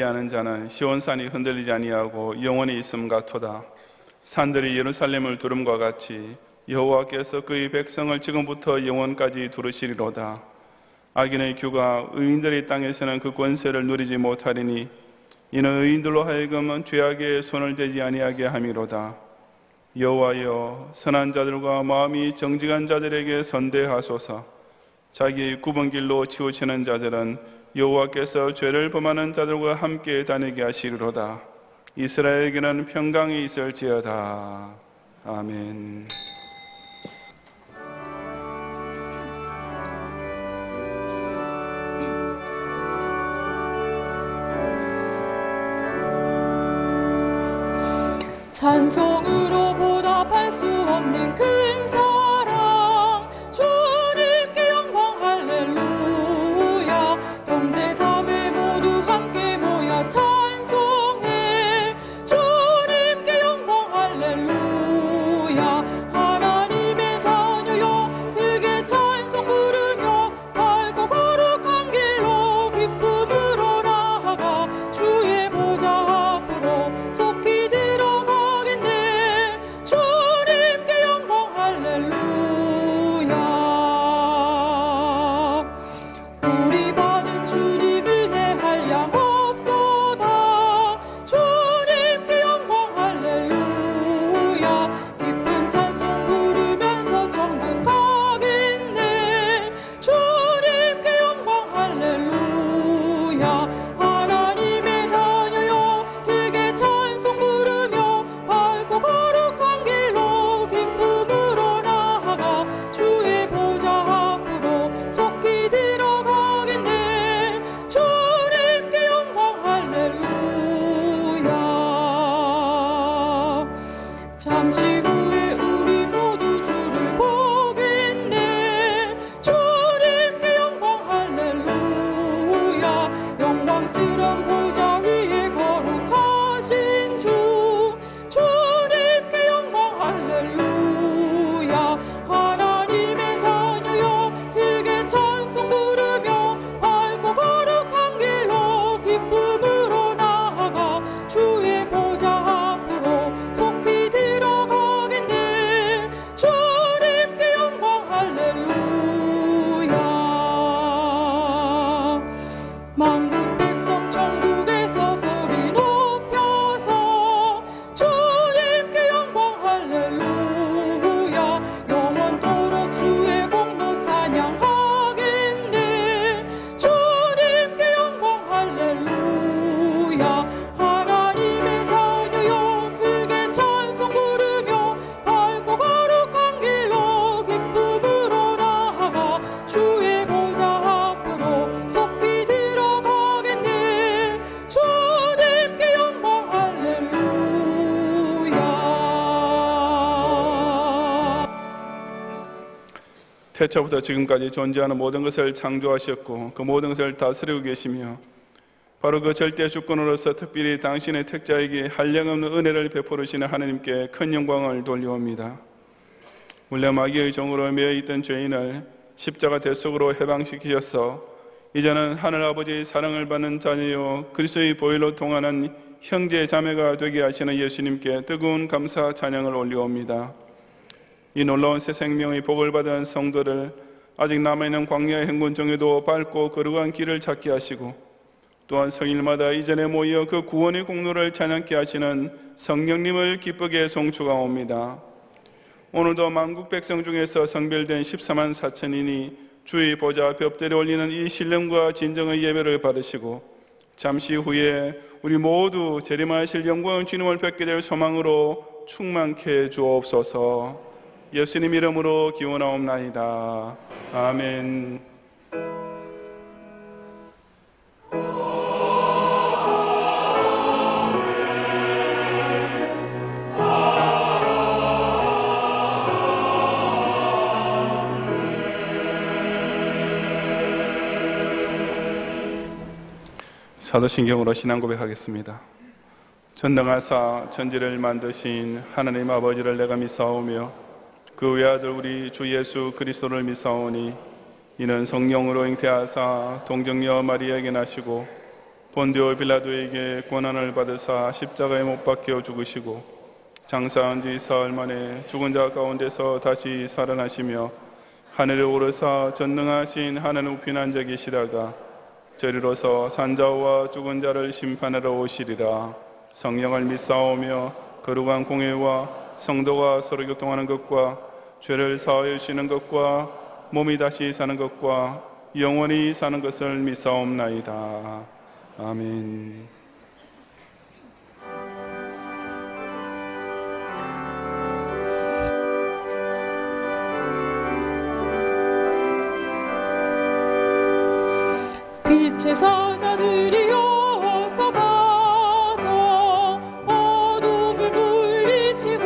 의지하는 자는 시온산이 흔들리지 아니하고 영원히 있음 같도다. 산들이 예루살렘을 두름과 같이 여호와께서 그의 백성을 지금부터 영원까지 두르시리로다. 악인의 규가 의인들의 땅에서는 그 권세를 누리지 못하리니 이는 의인들로 하여금 죄악에 손을 대지 아니하게 함이로다. 여호와여, 선한 자들과 마음이 정직한 자들에게 선대하소서. 자기의 굽은 길로 치우치는 자들은 여호와께서 죄를 범하는 자들과 함께 다니게 하시리로다. 이스라엘에게는 평강이 있을지어다. 아멘. 찬송으로 보답할 수 없는 큰 사랑, 주님께 영광 할렐루야. 형제 자매 모두 함께 모여 찬송해, 주님께 영광 할렐루야. 하나님의 자녀여 크게 찬송 부르며 밝고 거룩한 길로 기쁨으로 나아가 주의 보좌 앞으로 속히 들어가겠네. 주님께 영광 할렐루야. 우리 받은 주님 은혜 한량 없도다. 주님께 영광 할렐루야. 기쁜 찬송 부르면서 천국 가겠네. 주님께 영광 할렐루야. 하나님의 자녀여 크게 찬송 부르며 밝고 거룩한 길로 기쁨으로 나아가 주의 보좌 앞으로 속히 들어가겠네. 주님께 영광 할렐루야. 잠시 후에 우리 모두 주를 보겠네. 주님께 영광 할렐루야. 영광스러운 보좌 위에 거룩하신 주, 주님께 영광 할렐루야. 하나님의 자녀여 크게 찬송 부르며 밝고 거룩한 길로 기쁨으로 나아가 주의 보좌 앞으로 속히 들어가겠네. 주님께 영광 할렐루야. 만국 백성 천국에서 소리 높여서 주님께 영광 할렐루야. 영원토록 주의 공로 찬양하겠네. 주님께 영광 할렐루야. 하나님의 자녀여 크게 찬송 부르며 밝고 거룩한 길로 기쁨으로 나아가 주의 보좌 앞으로 속히 들어가겠네. 주님께 영광 할렐루야. 태초부터 지금까지 존재하는 모든 것을 창조하셨고 그 모든 것을 다스리고 계시며 바로 그 절대 주권으로서 특별히 당신의 택자에게 한량없는 은혜를 베풀으시는 하나님께 큰 영광을 돌려옵니다. 원래 마귀의 종으로 매여있던 죄인을 십자가 대속으로 해방시키셔서 이제는 하늘아버지의 사랑을 받는 자녀요 그리스도의 보혈로 통하는 형제 자매가 되게 하시는 예수님께 뜨거운 감사 찬양을 올려옵니다. 이 놀라운 새 생명의 복을 받은 성도를 아직 남아있는 광야의 행군 중에도 밟고 거룩한 길을 찾게 하시고 또한 성일마다 이전에 모여 그 구원의 공로를 찬양케 하시는 성령님을 기쁘게 송축하옵니다. 오늘도 만국 백성 중에서 성별된 14만 4천인이 주의 보좌 앞에 엎드려 올리는 이 신령과 진정의 예배를 받으시고 잠시 후에 우리 모두 재림하실 영광의 주님을 뵙게 될 소망으로 충만케 주옵소서. 예수님 이름으로 기원하옵나이다. 아멘. 사도신경으로 신앙 고백하겠습니다. 전능하사 천지를 만드신 하나님 아버지를 내가 믿사오며 그 외아들 우리 주 예수 그리스도를 믿사오니 이는 성령으로 잉태하사 동정녀 마리아에게 나시고 본디오 빌라도에게 고난을 받으사 십자가에 못 박혀 죽으시고 장사한 지 사흘 만에 죽은 자 가운데서 다시 살아나시며 하늘에 오르사 전능하신 하나님 우편 앉아 계시다가 저리로서 산자와 죽은 자를 심판하러 오시리라. 성령을 믿사오며 거룩한 공회와 성도가 서로 교통하는 것과 죄를 사하여 주시는 것과 몸이 다시 사는 것과 영원히 사는 것을 믿사옵나이다. 아멘. 빛의 사자들이여 서가서 어둠을 물리치고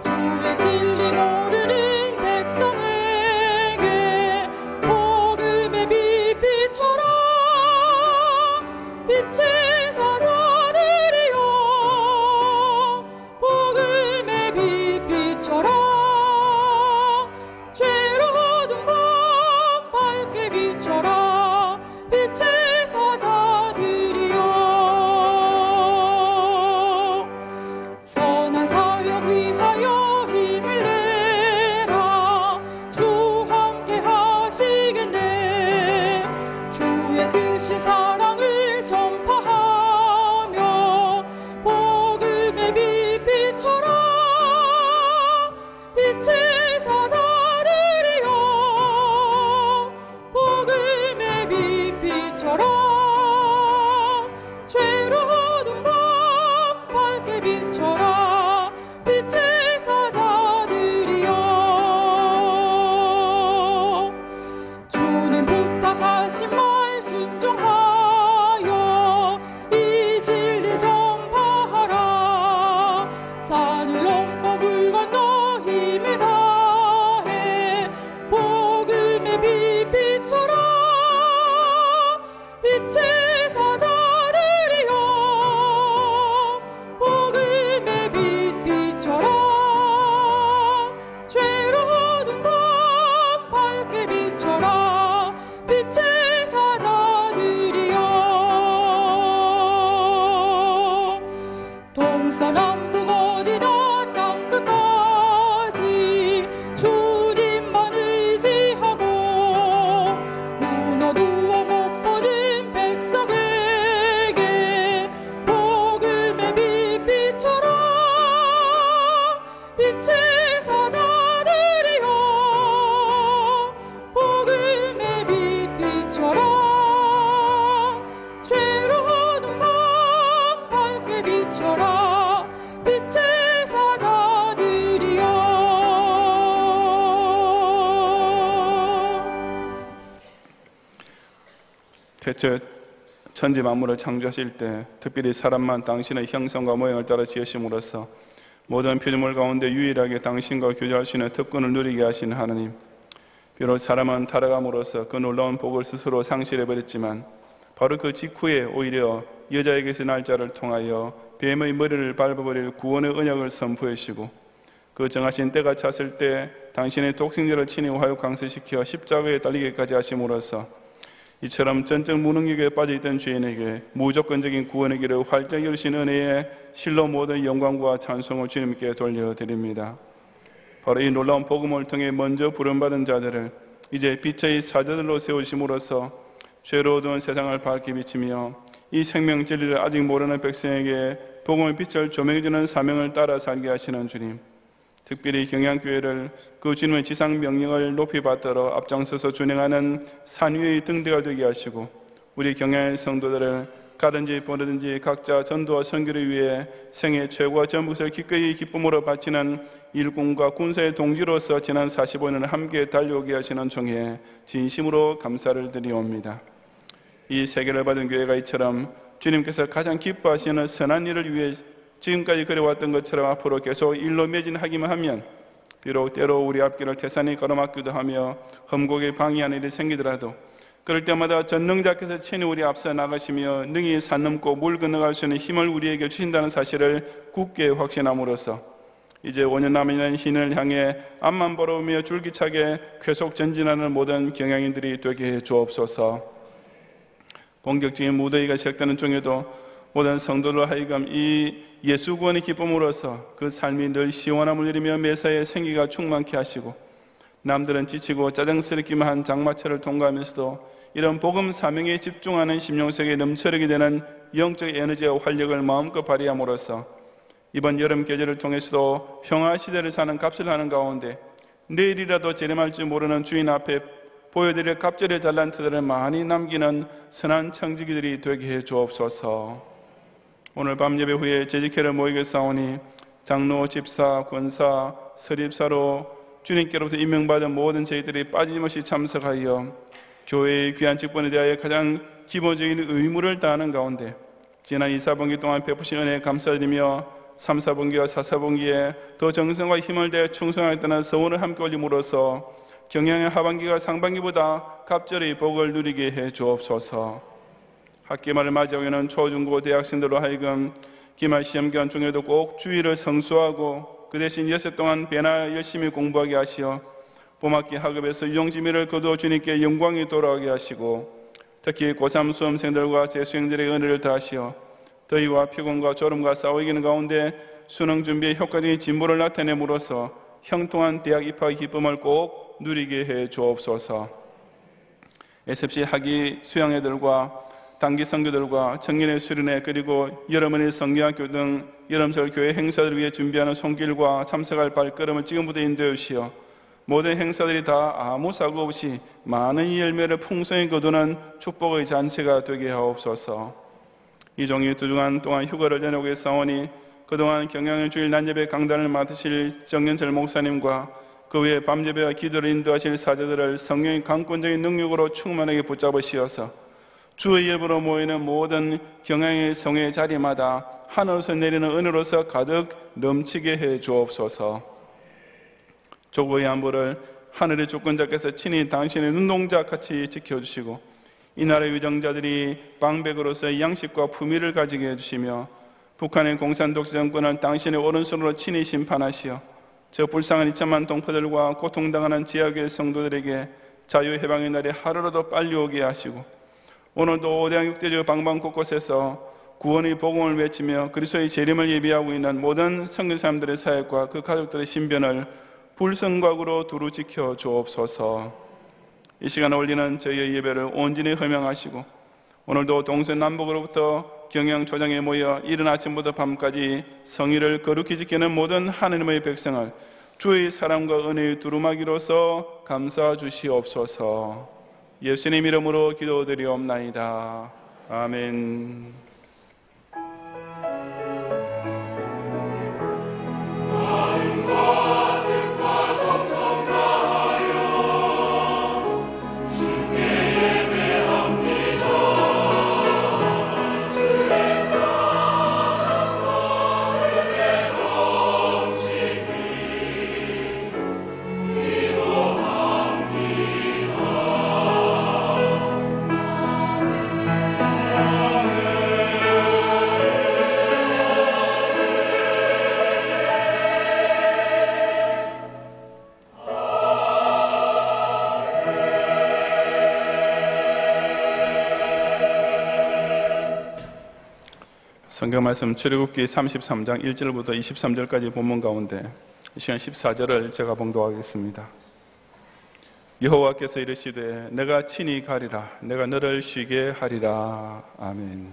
주의 진리 모르는 백성에게 복음의 빛 비춰라. 빛의 사자들이여 복음의 빛 비춰라. 죄로운 밤 밝게 비춰라. 빛의 사자들이여 선한 사역 위하여 힘을 내라. 주 함께 하시겠네. 주의 크신 사랑을 전파하며 복음의 빛 비춰라. 빛의 사자들이여 복음의 빛 비춰라. 죄로운 밤 밝게 비춰라. 빛의 사자들이여 주님 부탁하신 말 순종하여 이 진리 전파하라. 산을 넘고 물 건너 힘을 다해 복음의 빛 비춰라. 빛의 사자들이여 복음의 빛 비춰라. 죄로운 밤 밝게 비춰라. 빛의 사자들이여 동서남북 어디나 땅 끝까지 주님만 의지하고 눈 어두워 못 보는 백성에게 복음의 빛 비춰라. 빛의 사자들이여 복음의 빛 비춰라. 죄로운 밤 밝게 비춰라. 빛의 사자들이여 태초에 천지 만물을 창조하실 때 특별히 사람만 당신의 형상과 모양을 따라 지으심으로써 모든 피조물 가운데 유일하게 당신과 교제할 수 있는 특권을 누리게 하신 하나님, 비록 사람은 타락함으로써 그 놀라운 복을 스스로 상실해버렸지만 바로 그 직후에 오히려 여자에게서 날짜를 통하여 뱀의 머리를 밟아버릴 구원의 언약을 선포해 주시고 그 정하신 때가 찼을 때 당신의 독생자를 친히 화육강세시켜 십자가에 달리기까지 하심으로써 이처럼 전적 무능력에 빠져있던 죄인에게 무조건적인 구원의 길을 활짝 열으신 은혜에 실로 모든 영광과 찬송을 주님께 돌려드립니다. 바로 이 놀라운 복음을 통해 먼저 부름받은 자들을 이제 빛의 사자들로 세우심으로써 죄로 어두운 세상을 밝게 비치며 이 생명 진리를 아직 모르는 백성에게 복음의 빛을 조명해주는 사명을 따라 살게 하시는 주님, 특별히 경양교회를 그 주님의 지상 명령을 높이 받들어 앞장서서 준행하는 산 위의 등대가 되게 하시고 우리 경양의 성도들을 가든지 보든지 각자 전도와 선교를 위해 생애 최고와 전부를 기꺼이 기쁨으로 바치는 일꾼과 군사의 동지로서 지난 45년을 함께 달려오게 하시는 종에 진심으로 감사를 드리옵니다. 이 세계를 받은 교회가 이처럼 주님께서 가장 기뻐하시는 선한 일을 위해 지금까지 그려왔던 것처럼 앞으로 계속 일로 매진하기만 하면 비록 때로 우리 앞길을 태산이 가로막기도 하며 험곡에 방해하는 일이 생기더라도 그럴 때마다 전능자께서 친히 우리 앞서 나가시며 능히 산 넘고 물 건너갈 수 있는 힘을 우리에게 주신다는 사실을 굳게 확신함으로써 이제 5년 남은 신을 향해 앞만 바라보며 줄기차게 계속 전진하는 모든 경양인들이 되게 해 주옵소서. 공격적인 무더위가 시작되는 중에도 모든 성도들 하여금 이 예수 구원의 기쁨으로써 그 삶이 늘 시원함을 누리며 매사에 생기가 충만케 하시고, 남들은 지치고 짜증스럽기만 한 장마철을 통과하면서도 이런 복음 사명에 집중하는 심령 속에 넘쳐르게 되는 영적 에너지와 활력을 마음껏 발휘함으로써 이번 여름 계절을 통해서도 평화 시대를 사는 값을 하는 가운데 내일이라도 재림할 줄 모르는 주인 앞에 보여드릴 갑절의 달란트들을 많이 남기는 선한 청지기들이 되게 해 주옵소서. 오늘 밤 예배 후에 재직회를 모이겠사오니 장로, 집사, 권사, 설립사로 주님께로부터 임명받은 모든 저희들이 빠짐없이 참석하여 교회의 귀한 직분에 대하여 가장 기본적인 의무를 다하는 가운데 지난 2, 4분기 동안 베푸신 은혜에 감사드리며 3, 4분기와 4, 4분기에 더 정성과 힘을 다해 충성하겠다는 서원을 함께 올림으로써 경영의 하반기와 상반기보다 갑절의 복을 누리게 해 주옵소서. 학기말을 맞이하고 있는 초중고 대학생들로 하여금 기말 시험 기간 중에도 꼭 주의를 성수하고 그 대신 엿새 동안 배나 열심히 공부하게 하시어 봄학기 학업에서 유용지미를 거두어 주님께 영광이 돌아오게 하시고, 특히 고3 수험생들과 재수생들의 은혜를 다하시어 더위와 피곤과 졸음과 싸워 이기는 가운데 수능 준비에 효과적인 진보를 나타내므로써 형통한 대학 입학 기쁨을 꼭 누리게 해 주옵소서. SFC 학위 수양회들과 단기 선교들과 청년의 수련회, 그리고 여러분의 성경학교 등 여름설 교회 행사들을 위해 준비하는 손길과 참석할 발걸음을 지금부터 인도해 주시어 모든 행사들이 다 아무 사고 없이 많은 열매를 풍성히 거두는 축복의 잔치가 되게 하옵소서. 이 종이 2주간 동안 휴가를 지내오겠사오니 그동안 경영의 주일 낮예배 강단을 맡으실 정연철 목사님과 그 외에 밤예배와 기도를 인도하실 사제들을 성령의 강권적인 능력으로 충만하게 붙잡으시어서 주의 예배로 모이는 모든 경영의 성의 자리마다 하늘에서 내리는 은혜로서 가득 넘치게 해 주옵소서. 조국의 안보를 하늘의 주권자께서 친히 당신의 눈동자 같이 지켜주시고 이 나라의 위정자들이 방백으로서의 양식과 품위를 가지게 해주시며 북한의 공산 독재 정권을 당신의 오른손으로 친히 심판하시어 저 불쌍한 2천만 동포들과 고통당하는 지하교회 성도들에게 자유해방의 날이 하루라도 빨리 오게 하시고, 오늘도 오대양 6대주 방방 곳곳에서 구원의 복음을 외치며 그리스도의 재림을 예비하고 있는 모든 선교사님들의 사역과 그 가족들의 신변을 불성각으로 두루 지켜 주옵소서. 이 시간에 올리는 저희의 예배를 온전히 허명하시고 오늘도 동서남북으로부터 경영초장에 모여 이른 아침부터 밤까지 성의를 거룩히 지키는 모든 하느님의 백성을 주의 사랑과 은혜의 두루마기로서 감싸 주시옵소서. 예수님 이름으로 기도드리옵나이다. 아멘. 성경 말씀 출애굽기 33장 1절부터 23절까지 본문 가운데 이 시간 14절을 제가 봉독하겠습니다. 여호와께서 이르시되 내가 친히 가리라. 내가 너를 쉬게 하리라. 아멘.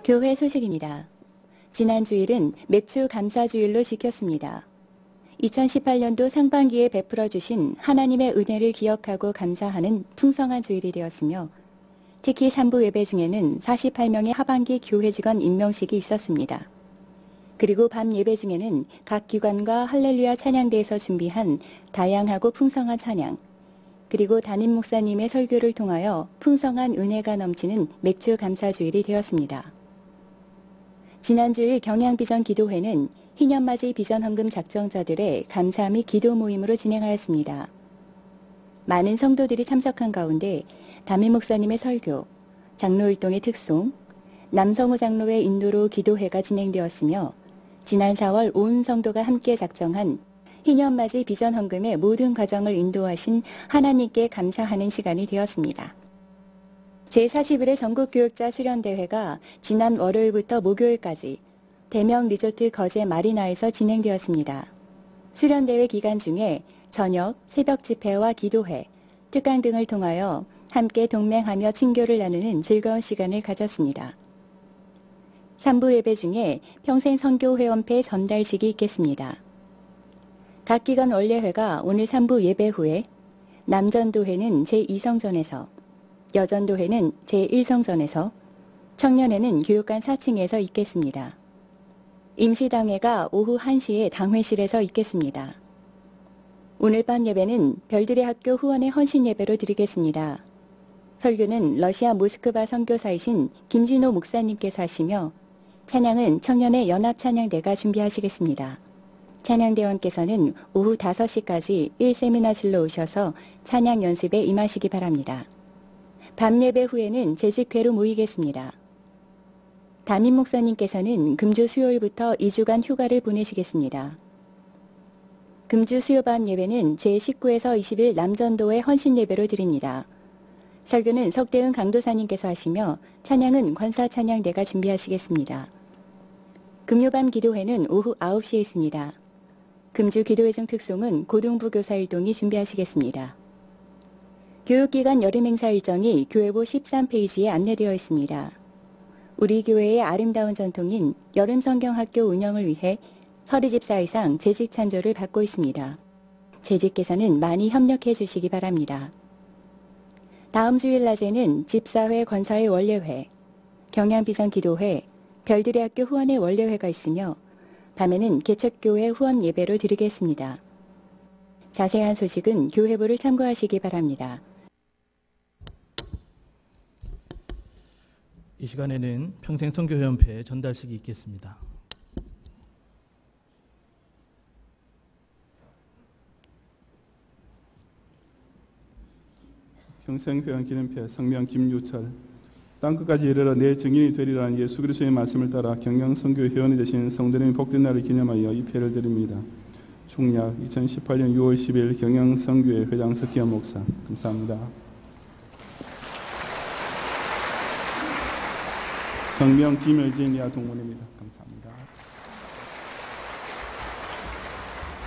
교회 소식입니다. 지난 주일은 맥주 감사 주일로 지켰습니다. 2018년도 상반기에 베풀어 주신 하나님의 은혜를 기억하고 감사하는 풍성한 주일이 되었으며, 특히 3부 예배 중에는 48명의 하반기 교회 직원 임명식이 있었습니다. 그리고 밤 예배 중에는 각 기관과 할렐루야 찬양대에서 준비한 다양하고 풍성한 찬양, 그리고 담임 목사님의 설교를 통하여 풍성한 은혜가 넘치는 맥주 감사 주일이 되었습니다. 지난 주일 경양비전 기도회는 희년맞이 비전 헌금 작정자들의 감사 및 기도 모임으로 진행하였습니다. 많은 성도들이 참석한 가운데 담임 목사님의 설교, 장로율동의 특송, 남성우 장로의 인도로 기도회가 진행되었으며, 지난 4월 온 성도가 함께 작정한 희년맞이 비전 헌금의 모든 과정을 인도하신 하나님께 감사하는 시간이 되었습니다. 제41회 전국교육자 수련대회가 지난 월요일부터 목요일까지 대명 리조트 거제 마리나에서 진행되었습니다. 수련대회 기간 중에 저녁, 새벽 집회와 기도회, 특강 등을 통하여 함께 동맹하며 친교를 나누는 즐거운 시간을 가졌습니다. 3부 예배 중에 평생 선교 회원패 전달식이 있겠습니다. 각 기관 원례회가 오늘 3부 예배 후에 남전도회는 제2성전에서, 여전도회는 제1성전에서, 청년회는 교육관 4층에서 있겠습니다. 임시당회가 오후 1시에 당회실에서 있겠습니다. 오늘 밤 예배는 별들의 학교 후원의 헌신 예배로 드리겠습니다. 설교는 러시아 모스크바 선교사이신 김진호 목사님께서 하시며 찬양은 청년의 연합찬양대가 준비하시겠습니다. 찬양대원께서는 오후 5시까지 1세미나실로 오셔서 찬양 연습에 임하시기 바랍니다. 밤 예배 후에는 재직회로 모이겠습니다. 담임 목사님께서는 금주 수요일부터 2주간 휴가를 보내시겠습니다. 금주 수요밤 예배는 제19에서 20일 남전도의 헌신 예배로 드립니다. 설교는 석대은 강도사님께서 하시며 찬양은 권사찬양대가 준비하시겠습니다. 금요밤 기도회는 오후 9시에 있습니다. 금주 기도회 중 특송은 고등부 교사 일동이 준비하시겠습니다. 교육기관 여름행사 일정이 교회보 13페이지에 안내되어 있습니다. 우리 교회의 아름다운 전통인 여름성경학교 운영을 위해 서리집사 이상 재직 찬조를 받고 있습니다. 재직께서는 많이 협력해 주시기 바랍니다. 다음 주일 낮에는 집사회 권사회 원례회, 경양비전 기도회, 별들의 학교 후원회 원례회가 있으며 밤에는 개척교회 후원 예배로 드리겠습니다. 자세한 소식은 교회부를 참고하시기 바랍니다. 이 시간에는 평생선교회원패 전달식이 있겠습니다. 평생회원 기념패 성명 김유철. 땅끝까지 이르러 내 증인이 되리라는 예수 그리스도의 말씀을 따라 경양선교 회원이 되신 성도님의 복된 날을 기념하여 이 패를 드립니다. 충약 2018년 6월 10일 경양선교회 회장 석기현 목사. 감사합니다. 성명 김효진 이하 동문입니다. 감사합니다.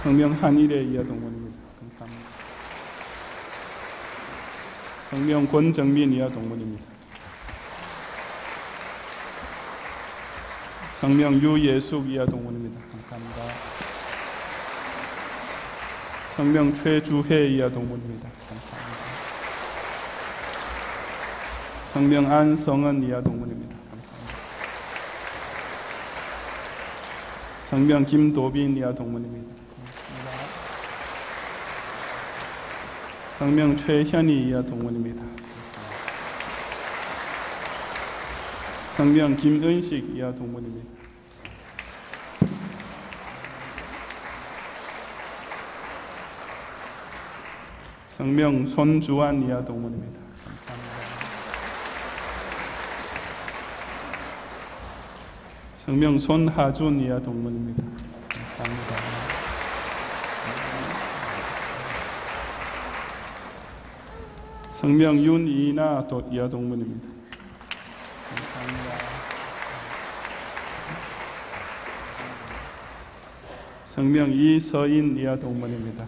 성명 한일의 이하 동문입니다. 감사합니다. 성명 권정민 이하 동문입니다. 성명 유예숙 이하 동문입니다. 감사합니다. 성명 최주혜 이하 동문입니다. 감사합니다. 성명 안성은 이하 동문입니다. 감사합니다. 성명 김도빈 이하 동문입니다. 감사합니다. 성명 최현희 이하 동문입니다. 성명 김은식 이하 동문입니다. 성명 손주환 이하 동문입니다. 감사합니다. 성명 손하준 이하 동문입니다. 감사합니다. 성명 윤이나 이하 동문입니다. 감사합니다. 성명 이서인 이하 동문입니다.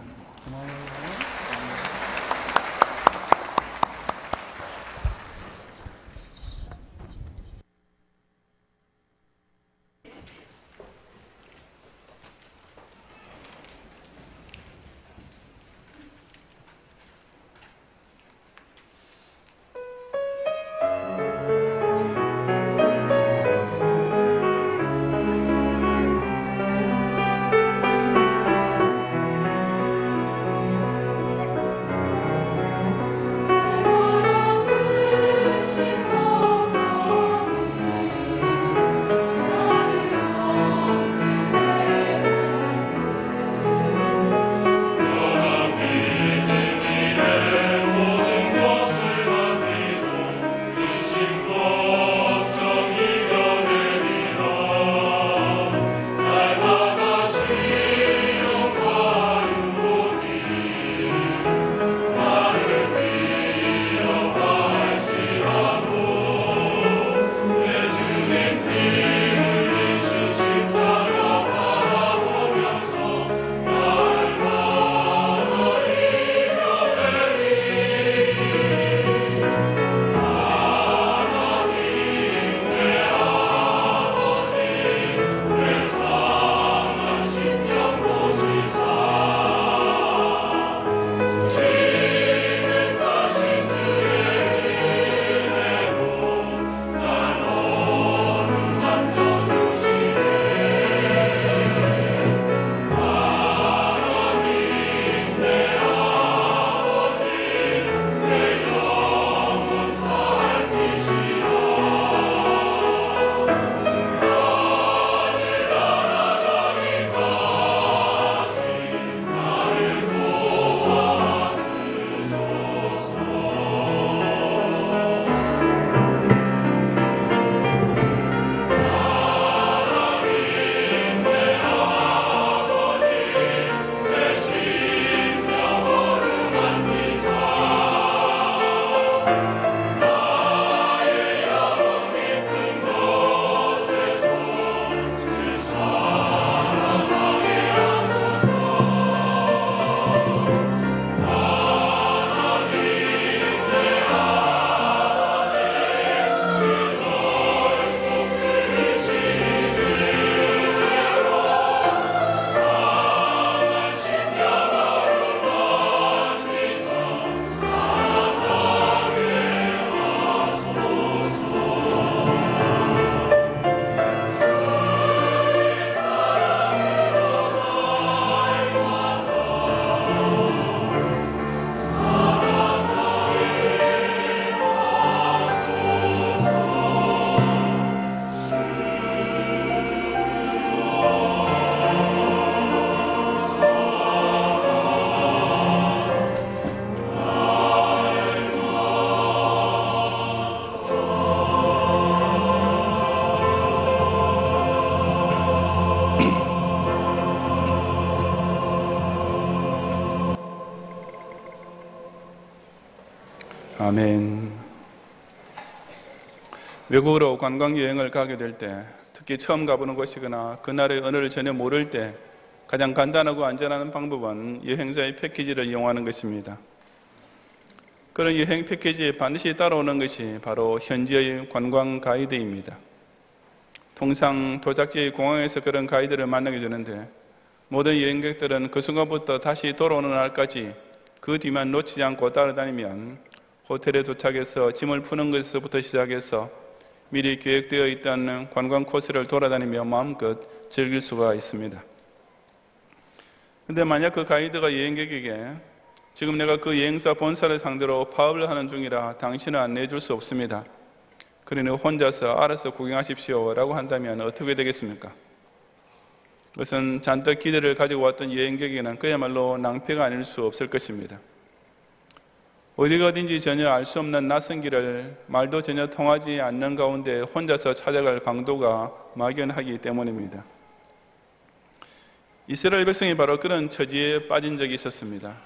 아멘. 외국으로 관광여행을 가게 될 때, 특히 처음 가보는 곳이거나 그날의 언어를 전혀 모를 때 가장 간단하고 안전한 방법은 여행사의 패키지를 이용하는 것입니다. 그런 여행 패키지에 반드시 따라오는 것이 바로 현지의 관광 가이드입니다. 통상 도착지의 공항에서 그런 가이드를 만나게 되는데, 모든 여행객들은 그 순간부터 다시 돌아오는 날까지 그 뒤만 놓치지 않고 따라다니면 호텔에 도착해서 짐을 푸는 것에서부터 시작해서 미리 계획되어 있던 관광 코스를 돌아다니며 마음껏 즐길 수가 있습니다. 그런데 만약 그 가이드가 여행객에게 지금 내가 그 여행사 본사를 상대로 파업을 하는 중이라 당신은 안내해 줄 수 없습니다. 그러니 혼자서 알아서 구경하십시오 라고 한다면 어떻게 되겠습니까? 그것은 잔뜩 기대를 가지고 왔던 여행객에게는 그야말로 낭패가 아닐 수 없을 것입니다. 어디가 어딘지 전혀 알 수 없는 낯선 길을 말도 전혀 통하지 않는 가운데 혼자서 찾아갈 강도가 막연하기 때문입니다. 이스라엘 백성이 바로 그런 처지에 빠진 적이 있었습니다.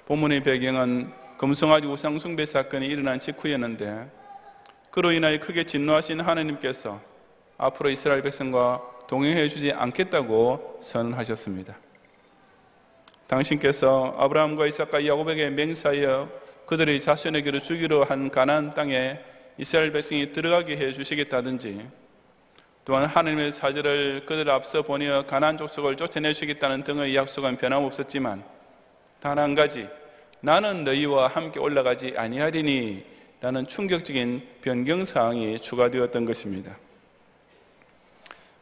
본문의 배경은 금송아지 우상 숭배 사건이 일어난 직후였는데, 그로 인하여 크게 진노하신 하나님께서 앞으로 이스라엘 백성과 동행해 주지 않겠다고 선언하셨습니다. 당신께서 아브라함과 이삭과 야곱에게 맹세하여 그들의 자손에게로 주기로 한 가나안 땅에 이스라엘 백성이 들어가게 해 주시겠다든지, 또한 하나님의 사절을 그들 앞서 보내어 가나안 족속을 쫓아내시겠다는 등의 약속은 변함없었지만, 단 한 가지, 나는 너희와 함께 올라가지 아니하리니 라는 충격적인 변경사항이 추가되었던 것입니다.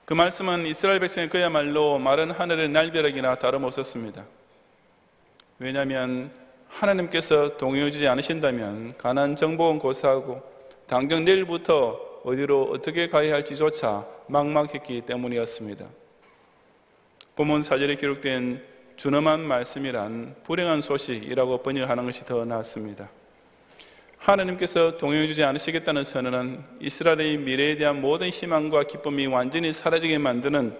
그 말씀은 이스라엘 백성이 그야말로 마른 하늘의 날벼락이나 다름없었습니다. 왜냐하면 하나님께서 동행해 주지 않으신다면 가나안 정복은 고사하고 당장 내일부터 어디로 어떻게 가야 할지조차 막막했기 때문이었습니다. 본문 4절에 기록된 준엄한 말씀이란 불행한 소식이라고 번역하는 것이 더 낫습니다. 하나님께서 동행해 주지 않으시겠다는 선언은 이스라엘의 미래에 대한 모든 희망과 기쁨이 완전히 사라지게 만드는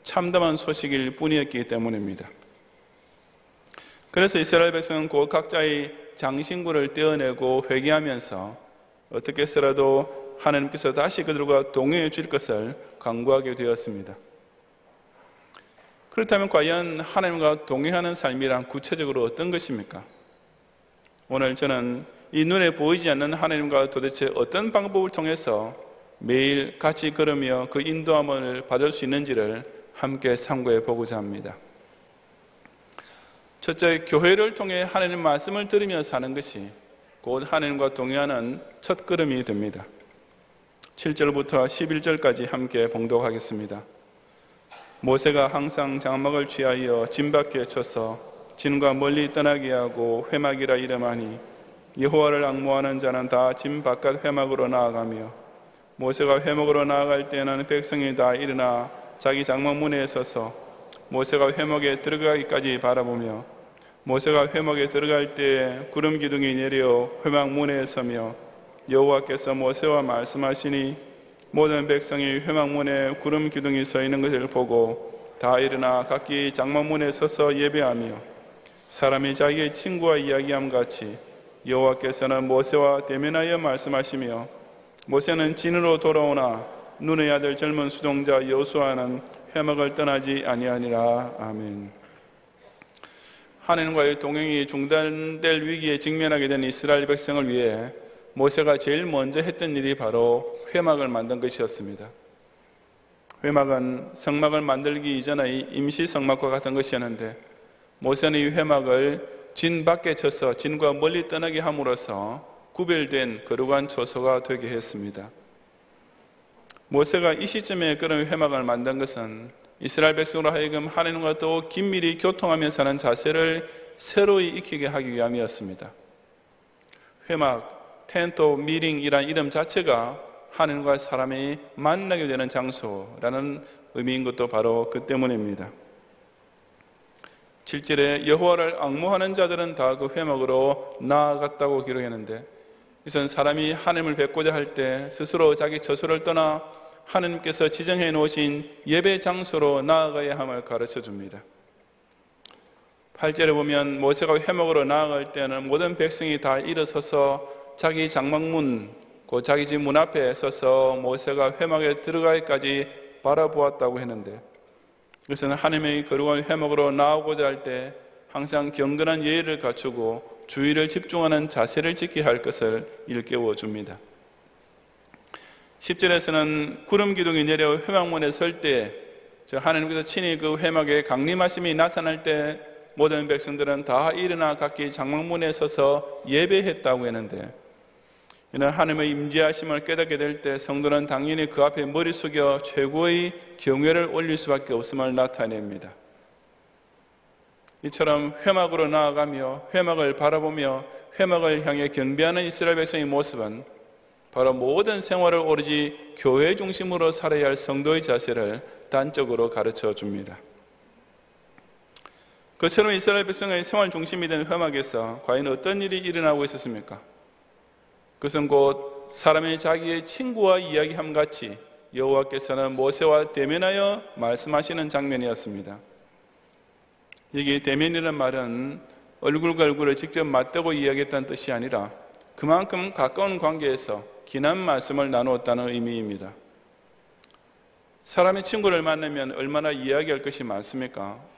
참담한 소식일 뿐이었기 때문입니다. 그래서 이스라엘 백성은 곧 각자의 장신구를 떼어내고 회개하면서 어떻게 해서라도 하나님께서 다시 그들과 동행해 줄 것을 간구하게 되었습니다. 그렇다면 과연 하나님과 동행하는 삶이란 구체적으로 어떤 것입니까? 오늘 저는 이 눈에 보이지 않는 하나님과 도대체 어떤 방법을 통해서 매일 같이 걸으며 그 인도함을 받을 수 있는지를 함께 상고해 보고자 합니다. 첫째, 교회를 통해 하나님 말씀을 들으며 사는 것이 곧 하나님과 동행하는 첫 걸음이 됩니다. 7절부터 11절까지 함께 봉독하겠습니다. 모세가 항상 장막을 취하여 진 밖에 쳐서 진과 멀리 떠나게 하고 회막이라 이름하니, 여호와를 앙모하는 자는 다 진 바깥 회막으로 나아가며, 모세가 회막으로 나아갈 때에는 백성이 다 일어나 자기 장막 문에 서서 모세가 회막에 들어가기까지 바라보며, 모세가 회막에 들어갈 때 구름 기둥이 내려 회막 문에 서며 여호와께서 모세와 말씀하시니, 모든 백성이 회막 문에 구름 기둥이 서 있는 것을 보고 다 일어나 각기 장막 문에 서서 예배하며, 사람이 자기의 친구와 이야기함 같이 여호와께서는 모세와 대면하여 말씀하시며, 모세는 진으로 돌아오나 눈의 아들 젊은 수종자 여호수아는 회막을 떠나지 아니하니라. 아멘. 하나님과의 동행이 중단될 위기에 직면하게 된 이스라엘 백성을 위해 모세가 제일 먼저 했던 일이 바로 회막을 만든 것이었습니다. 회막은 성막을 만들기 이전의 임시 성막과 같은 것이었는데, 모세는 이 회막을 진 밖에 쳐서 진과 멀리 떠나게 함으로써 구별된 거룩한 처소가 되게 했습니다. 모세가 이 시점에 그런 회막을 만든 것은 이스라엘 백성으로 하여금 하나님과 더 긴밀히 교통하며 사는 자세를 새로이 익히게 하기 위함이었습니다. 회막, 텐트 오브 미팅이라는 이름 자체가 하나님과 사람이 만나게 되는 장소라는 의미인 것도 바로 그 때문입니다. 7절에 여호와를 앙모하는 자들은 다 그 회막으로 나아갔다고 기록했는데, 이것은 사람이 하나님을 뵙고자 할 때 스스로 자기 처소를 떠나 하나님께서 지정해 놓으신 예배 장소로 나아가야 함을 가르쳐 줍니다. 8절에 보면 모세가 회막으로 나아갈 때는 모든 백성이 다 일어서서 자기 장막문, 그 자기 집 문 앞에 서서 모세가 회막에 들어가기까지 바라보았다고 했는데, 그것은 하나님의 거룩한 회막으로 나오고자 할 때 항상 경건한 예의를 갖추고 주의를 집중하는 자세를 지켜야 할 것을 일깨워 줍니다. 10절에서는 구름 기둥이 내려 회막문에 설 때 하나님께서 친히 그 회막에 강림하심이 나타날 때 모든 백성들은 다 일어나 각기 장막문에 서서 예배했다고 했는데, 이는 하나님의 임재하심을 깨닫게 될 때 성도는 당연히 그 앞에 머리 숙여 최고의 경외를 올릴 수밖에 없음을 나타냅니다. 이처럼 회막으로 나아가며 회막을 바라보며 회막을 향해 경배하는 이스라엘 백성의 모습은 바로 모든 생활을 오로지 교회 중심으로 살아야 할 성도의 자세를 단적으로 가르쳐 줍니다. 그처럼 이스라엘 백성의 생활 중심이 된 회막에서 과연 어떤 일이 일어나고 있었습니까? 그것은 곧 사람이 자기의 친구와 이야기함 같이 여호와께서는 모세와 대면하여 말씀하시는 장면이었습니다. 여기 대면이라는 말은 얼굴과 얼굴을 직접 맞대고 이야기했다는 뜻이 아니라 그만큼 가까운 관계에서 긴한 말씀을 나누었다는 의미입니다. 사람이 친구를 만나면 얼마나 이야기할 것이 많습니까?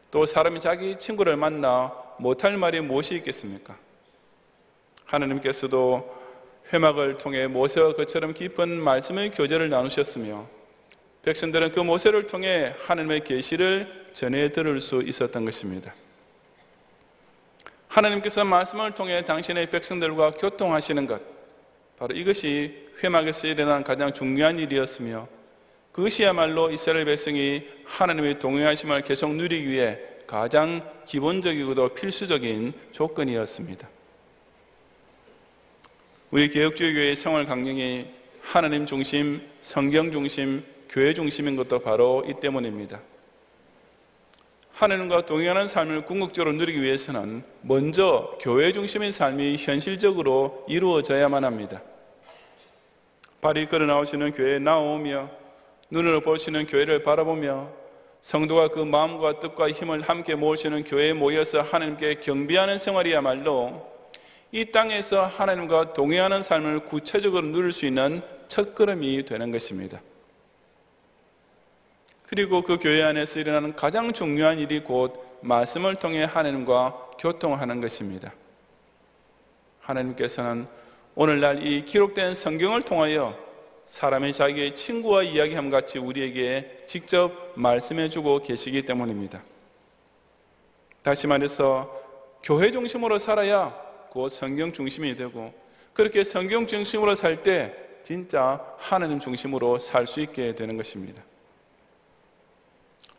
또 사람이 자기 친구를 만나 못할 말이 무엇이 있겠습니까? 하나님께서도 회막을 통해 모세와 그처럼 깊은 말씀의 교제를 나누셨으며 백성들은 그 모세를 통해 하나님의 계시를 전해 들을 수 있었던 것입니다. 하나님께서 말씀을 통해 당신의 백성들과 교통하시는 것, 바로 이것이 회막에서 일어난 가장 중요한 일이었으며 그것이야말로 이스라엘 백성이 하나님의 동행하심을 계속 누리기 위해 가장 기본적이고도 필수적인 조건이었습니다. 우리 개혁주의 교회의 생활 강령이 하나님 중심, 성경 중심, 교회 중심인 것도 바로 이 때문입니다. 하나님과 동행하는 삶을 궁극적으로 누리기 위해서는 먼저 교회 중심의 삶이 현실적으로 이루어져야만 합니다. 발이 걸어 나오시는 교회에 나오며 눈으로 보시는 교회를 바라보며 성도가 그 마음과 뜻과 힘을 함께 모으시는 교회에 모여서 하나님께 경배하는 생활이야말로 이 땅에서 하나님과 동행하는 삶을 구체적으로 누릴 수 있는 첫걸음이 되는 것입니다. 그리고 그 교회 안에서 일어나는 가장 중요한 일이 곧 말씀을 통해 하나님과 교통하는 것입니다. 하나님께서는 오늘날 이 기록된 성경을 통하여 사람이 자기의 친구와 이야기함 같이 우리에게 직접 말씀해 주고 계시기 때문입니다. 다시 말해서 교회 중심으로 살아야 곧 성경 중심이 되고, 그렇게 성경 중심으로 살 때 진짜 하나님 중심으로 살 수 있게 되는 것입니다.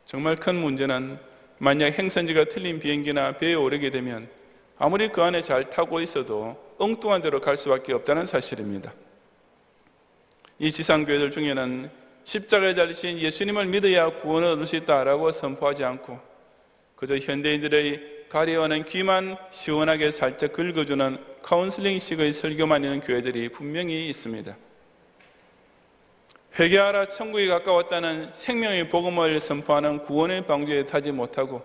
정말 큰 문제는 만약 행선지가 틀린 비행기나 배에 오르게 되면 아무리 그 안에 잘 타고 있어도 엉뚱한 데로 갈 수밖에 없다는 사실입니다. 이 지상교회들 중에는 십자가에 달리신 예수님을 믿어야 구원을 얻을 수 있다라고 선포하지 않고 그저 현대인들의 가려워하는 귀만 시원하게 살짝 긁어주는 카운슬링식의 설교만 있는 교회들이 분명히 있습니다. 회개하라 천국이 가까웠다는 생명의 복음을 선포하는 구원의 방주에 타지 못하고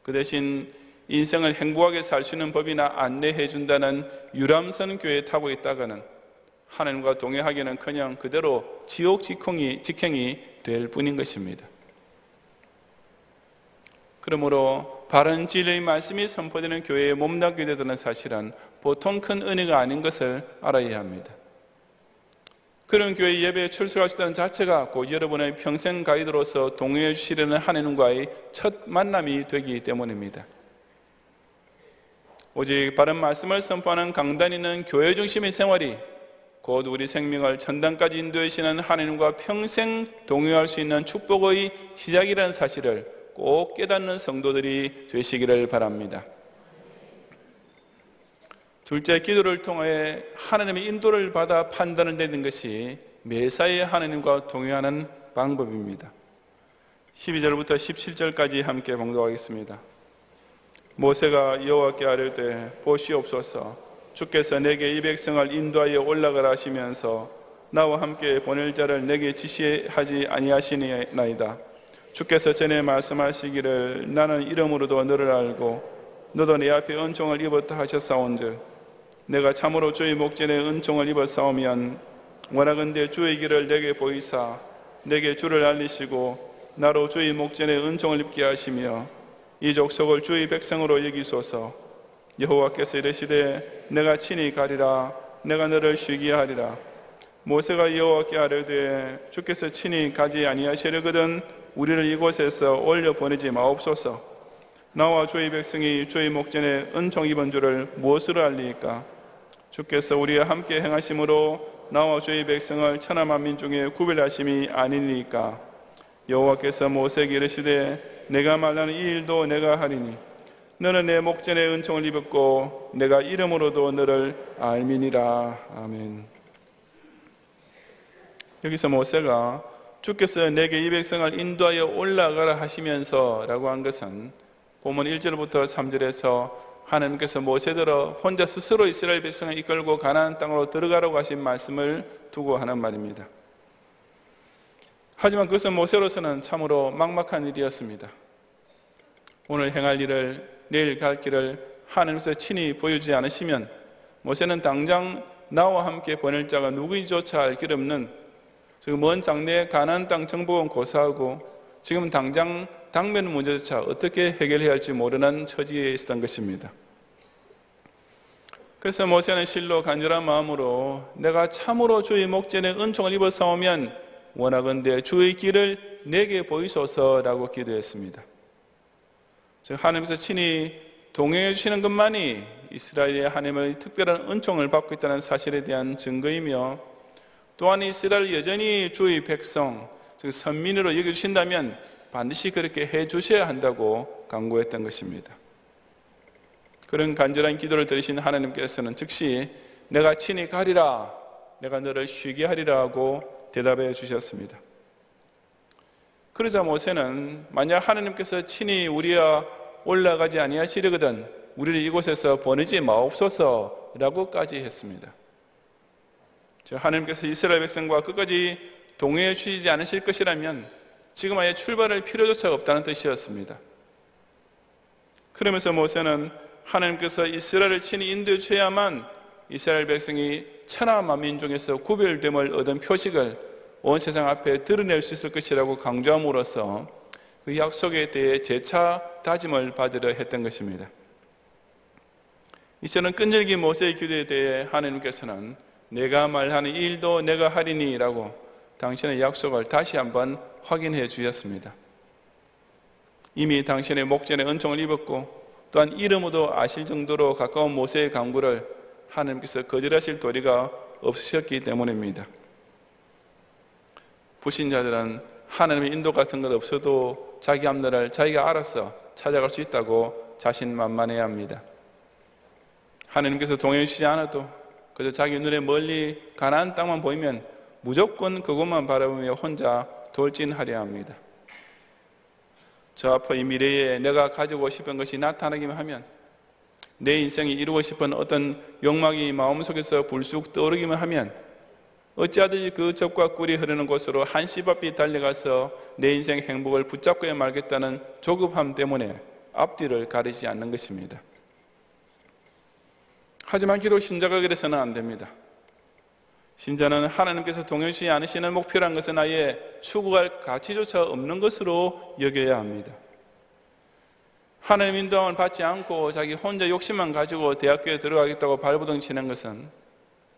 그 대신 인생을 행복하게 살 수 있는 법이나 안내해 준다는 유람선 교회에 타고 있다가는 하나님과 동행하기는커녕 그대로 지옥 직행이 될 뿐인 것입니다. 그러므로 바른 진리의 말씀이 선포되는 교회에 몸담게 되는 사실은 보통 큰 은혜가 아닌 것을 알아야 합니다. 그런 교회 예배에 출석하시다는 자체가 곧 여러분의 평생 가이드로서 동행해 주시려는 하나님과의 첫 만남이 되기 때문입니다. 오직 바른 말씀을 선포하는 강단이는 교회 중심의 생활이 곧 우리 생명을 천당까지 인도해 주시는 하나님과 평생 동행할 수 있는 축복의 시작이라는 사실을 꼭 깨닫는 성도들이 되시기를 바랍니다. 둘째, 기도를 통해 하나님의 인도를 받아 판단을 내리는 것이 매사에 하나님과 동행하는 방법입니다. 12절부터 17절까지 함께 봉독하겠습니다. 모세가 여호와께 아뢰되 보시옵소서, 주께서 내게 이 백성을 인도하여 올라가라 하시면서 나와 함께 보낼 자를 내게 지시하지 아니하시나이다. 주께서 전에 말씀하시기를 나는 이름으로도 너를 알고 너도 내 앞에 은총을 입었다 하셨사온즉 내가 참으로 주의 목전에 은총을 입었사오면 원하건대 주의 길을 내게 보이사 내게 주를 알리시고 나로 주의 목전에 은총을 입게 하시며 이 족속을 주의 백성으로 여기소서. 여호와께서 이르시되 내가 친히 가리라 내가 너를 쉬게 하리라. 모세가 여호와께 아뢰되 주께서 친히 가지 아니하시려거든 우리를 이곳에서 올려 보내지 마옵소서. 나와 주의 백성이 주의 목전에 은총 입은 줄을 무엇으로 알리까? 주께서 우리와 함께 행하심으로 나와 주의 백성을 천하 만민 중에 구별하심이 아니니까. 여호와께서 모세에게 이르시되 내가 말하는 이 일도 내가 하리니 너는 내 목전에 은총을 입었고 내가 이름으로도 너를 알미니라. 아멘. 여기서 모세가 주께서 내게 이 백성을 인도하여 올라가라 하시면서 라고 한 것은 본문 1절부터 3절에서 하나님께서 모세더러 혼자 스스로 이스라엘 백성을 이끌고 가나안 땅으로 들어가라고 하신 말씀을 두고 하는 말입니다. 하지만 그것은 모세로서는 참으로 막막한 일이었습니다. 오늘 행할 일을, 내일 갈 길을 하나님께서 친히 보여주지 않으시면 모세는 당장 나와 함께 보낼 자가 누구인지조차 알 길 없는 지금 먼 장래에 가나안 땅 정복은 고사하고 지금 당장 당면 문제조차 어떻게 해결해야 할지 모르는 처지에 있었던 것입니다. 그래서 모세는 실로 간절한 마음으로 내가 참으로 주의 목전에 은총을 입어 싸우면 원하건대 주의 길을 내게 보이소서라고 기도했습니다. 즉 하나님께서 친히 동행해 주시는 것만이 이스라엘의 하나님의 특별한 은총을 받고 있다는 사실에 대한 증거이며 또한 이스라엘 여전히 주의 백성, 즉 선민으로 여겨주신다면 반드시 그렇게 해주셔야 한다고 강구했던 것입니다. 그런 간절한 기도를 들으신 하나님께서는 즉시 내가 친히 가리라, 내가 너를 쉬게 하리라 하고 대답해 주셨습니다. 그러자 모세는 만약 하나님께서 친히 우리와 올라가지 아니하시려거든 우리를 이곳에서 보내지 마옵소서라고까지 했습니다. 하나님께서 이스라엘 백성과 끝까지 동행해 주시지 않으실 것이라면 지금 아예 출발할 필요조차 없다는 뜻이었습니다. 그러면서 모세는 하나님께서 이스라엘을 친히 인도해 주셔야만 이스라엘 백성이 천하 만민 중에서 구별됨을 얻은 표식을 온 세상 앞에 드러낼 수 있을 것이라고 강조함으로써 그 약속에 대해 재차 다짐을 받으려 했던 것입니다. 이처럼 끈질긴 모세의 기도에 대해 하나님께서는 내가 말하는 이 일도 내가 하리니 라고 당신의 약속을 다시 한번 확인해 주셨습니다. 이미 당신의 목전에 은총을 입었고 또한 이름으로 아실 정도로 가까운 모세의 간구를 하나님께서 거절하실 도리가 없으셨기 때문입니다. 불신자들은 하나님의 인도 같은 것 없어도 자기 앞날을 자기가 알아서 찾아갈 수 있다고 자신만만해야 합니다. 하나님께서 동행해 주시지 않아도 그저 자기 눈에 멀리 가나안 땅만 보이면 무조건 그것만 바라보며 혼자 돌진하려 합니다. 저 앞의 미래에 내가 가지고 싶은 것이 나타나기만 하면 내 인생이 이루고 싶은 어떤 욕망이 마음속에서 불쑥 떠오르기만 하면 어찌하든지 그 젖과 꿀이 흐르는 곳으로 한시바삐 달려가서 내 인생 행복을 붙잡고야 말겠다는 조급함 때문에 앞뒤를 가리지 않는 것입니다. 하지만 기독 신자가 그래서는 안 됩니다. 신자는 하나님께서 동행하시지 않으시는 목표란 것은 아예 추구할 가치조차 없는 것으로 여겨야 합니다. 하나님 인도함을 받지 않고 자기 혼자 욕심만 가지고 대학교에 들어가겠다고 발버둥 치는 것은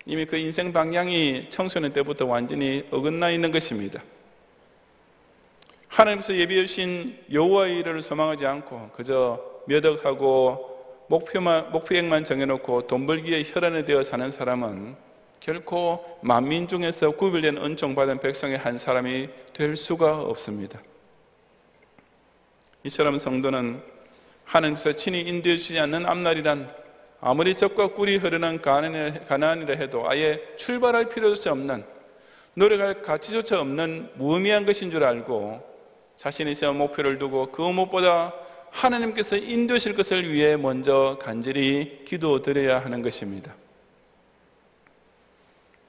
이미 그 인생 방향이 청소년 때부터 완전히 어긋나 있는 것입니다. 하나님께서 예비해 주신 여호와의 일을 소망하지 않고 그저 몇 억하고 목표액만 정해놓고 돈 벌기에 혈안이 되어 사는 사람은 결코 만민 중에서 구별된 은총받은 백성의 한 사람이 될 수가 없습니다. 이처럼 성도는 하나님께서 친히 인도해 주시지 않는 앞날이란 아무리 젖과 꿀이 흐르는 가나안이라 해도 아예 출발할 필요조차 없는, 노력할 가치조차 없는 무의미한 것인 줄 알고 자신의 세운 목표를 두고 그 무엇보다 하나님께서 인도하실 것을 위해 먼저 간절히 기도드려야 하는 것입니다.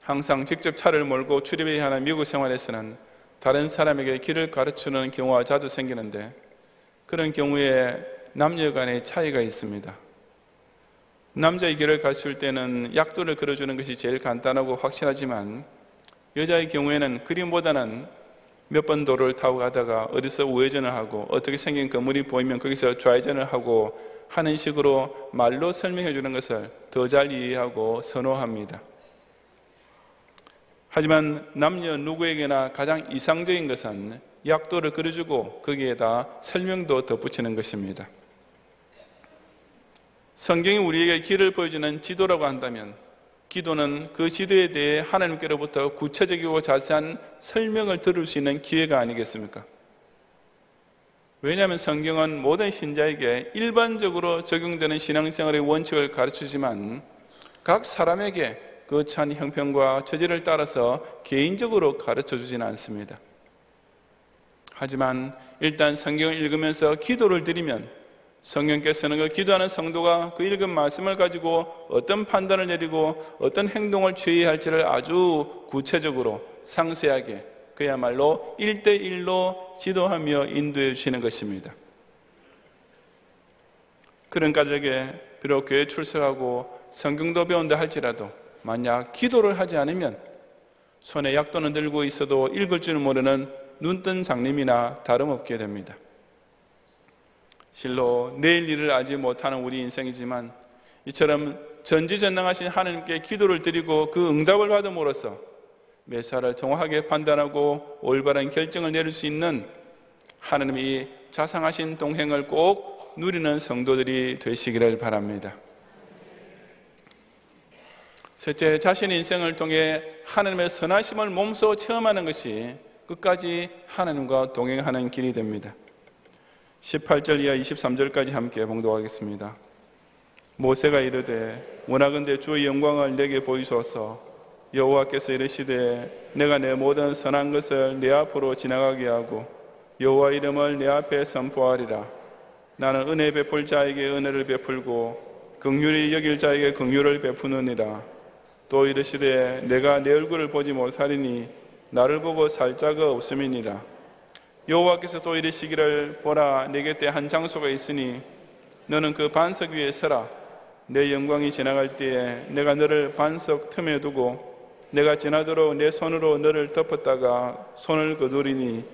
항상 직접 차를 몰고 출입해야 하는 미국 생활에서는 다른 사람에게 길을 가르치는 경우가 자주 생기는데, 그런 경우에 남녀 간의 차이가 있습니다. 남자의 길을 가르칠 때는 약도를 그려주는 것이 제일 간단하고 확실하지만, 여자의 경우에는 그림보다는 몇 번 도로를 타고 가다가 어디서 우회전을 하고 어떻게 생긴 건물이 보이면 거기서 좌회전을 하고 하는 식으로 말로 설명해 주는 것을 더 잘 이해하고 선호합니다. 하지만 남녀 누구에게나 가장 이상적인 것은 약도를 그려주고 거기에다 설명도 덧붙이는 것입니다. 성경이 우리에게 길을 보여주는 지도라고 한다면, 기도는 그 지도에 대해 하나님께로부터 구체적이고 자세한 설명을 들을 수 있는 기회가 아니겠습니까? 왜냐하면 성경은 모든 신자에게 일반적으로 적용되는 신앙생활의 원칙을 가르치지만, 각 사람에게 그 찬 형편과 처지를 따라서 개인적으로 가르쳐 주지는 않습니다. 하지만 일단 성경을 읽으면서 기도를 드리면, 성령께서는 그 기도하는 성도가 그 읽은 말씀을 가지고 어떤 판단을 내리고 어떤 행동을 취해야 할지를 아주 구체적으로 상세하게, 그야말로 1대1로 지도하며 인도해 주시는 것입니다. 그런 가족에 비록 교회에 출석하고 성경도 배운다 할지라도 만약 기도를 하지 않으면 손에 약도는 들고 있어도 읽을 줄 모르는 눈뜬 장님이나 다름없게 됩니다. 실로 내일 일을 알지 못하는 우리 인생이지만, 이처럼 전지전능하신 하나님께 기도를 드리고 그 응답을 받음으로써 매사를 정확하게 판단하고 올바른 결정을 내릴 수 있는 하나님이 자상하신 동행을 꼭 누리는 성도들이 되시기를 바랍니다. 셋째, 자신의 인생을 통해 하나님의 선하심을 몸소 체험하는 것이 끝까지 하나님과 동행하는 길이 됩니다. 18절 이하 23절까지 함께 봉독하겠습니다. 모세가 이르되 원하건대 주의 영광을 내게 보이소서. 여호와께서 이르시되 내가 내 모든 선한 것을 내 앞으로 지나가게 하고 여호와 이름을 내 앞에 선포하리라. 나는 은혜 베풀 자에게 은혜를 베풀고 긍휼히 여길 자에게 긍휼을 베푸느니라. 또 이르시되 내가 내 얼굴을 보지 못하리니 나를 보고 살 자가 없음이니라. 여호와께서 또 이르시기를 보라, 내 곁에 한 장소가 있으니 너는 그 반석 위에 서라. 내 영광이 지나갈 때에 내가 너를 반석 틈에 두고 내가 지나도록 내 손으로 너를 덮었다가 손을 거두리니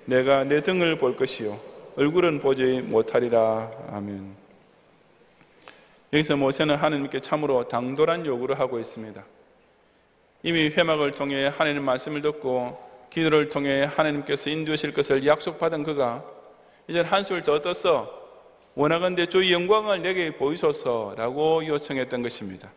내가 내 등을 볼 것이요 얼굴은 보지 못하리라. 아멘. 여기서 모세는 하나님께 참으로 당돌한 요구를 하고 있습니다. 이미 회막을 통해 하나님의 말씀을 듣고 기도를 통해 하나님께서 인도하실 것을 약속받은 그가 이제 한술 더 떠서 원하건대 주의 영광을 내게 보이소서라고 요청했던 것입니다.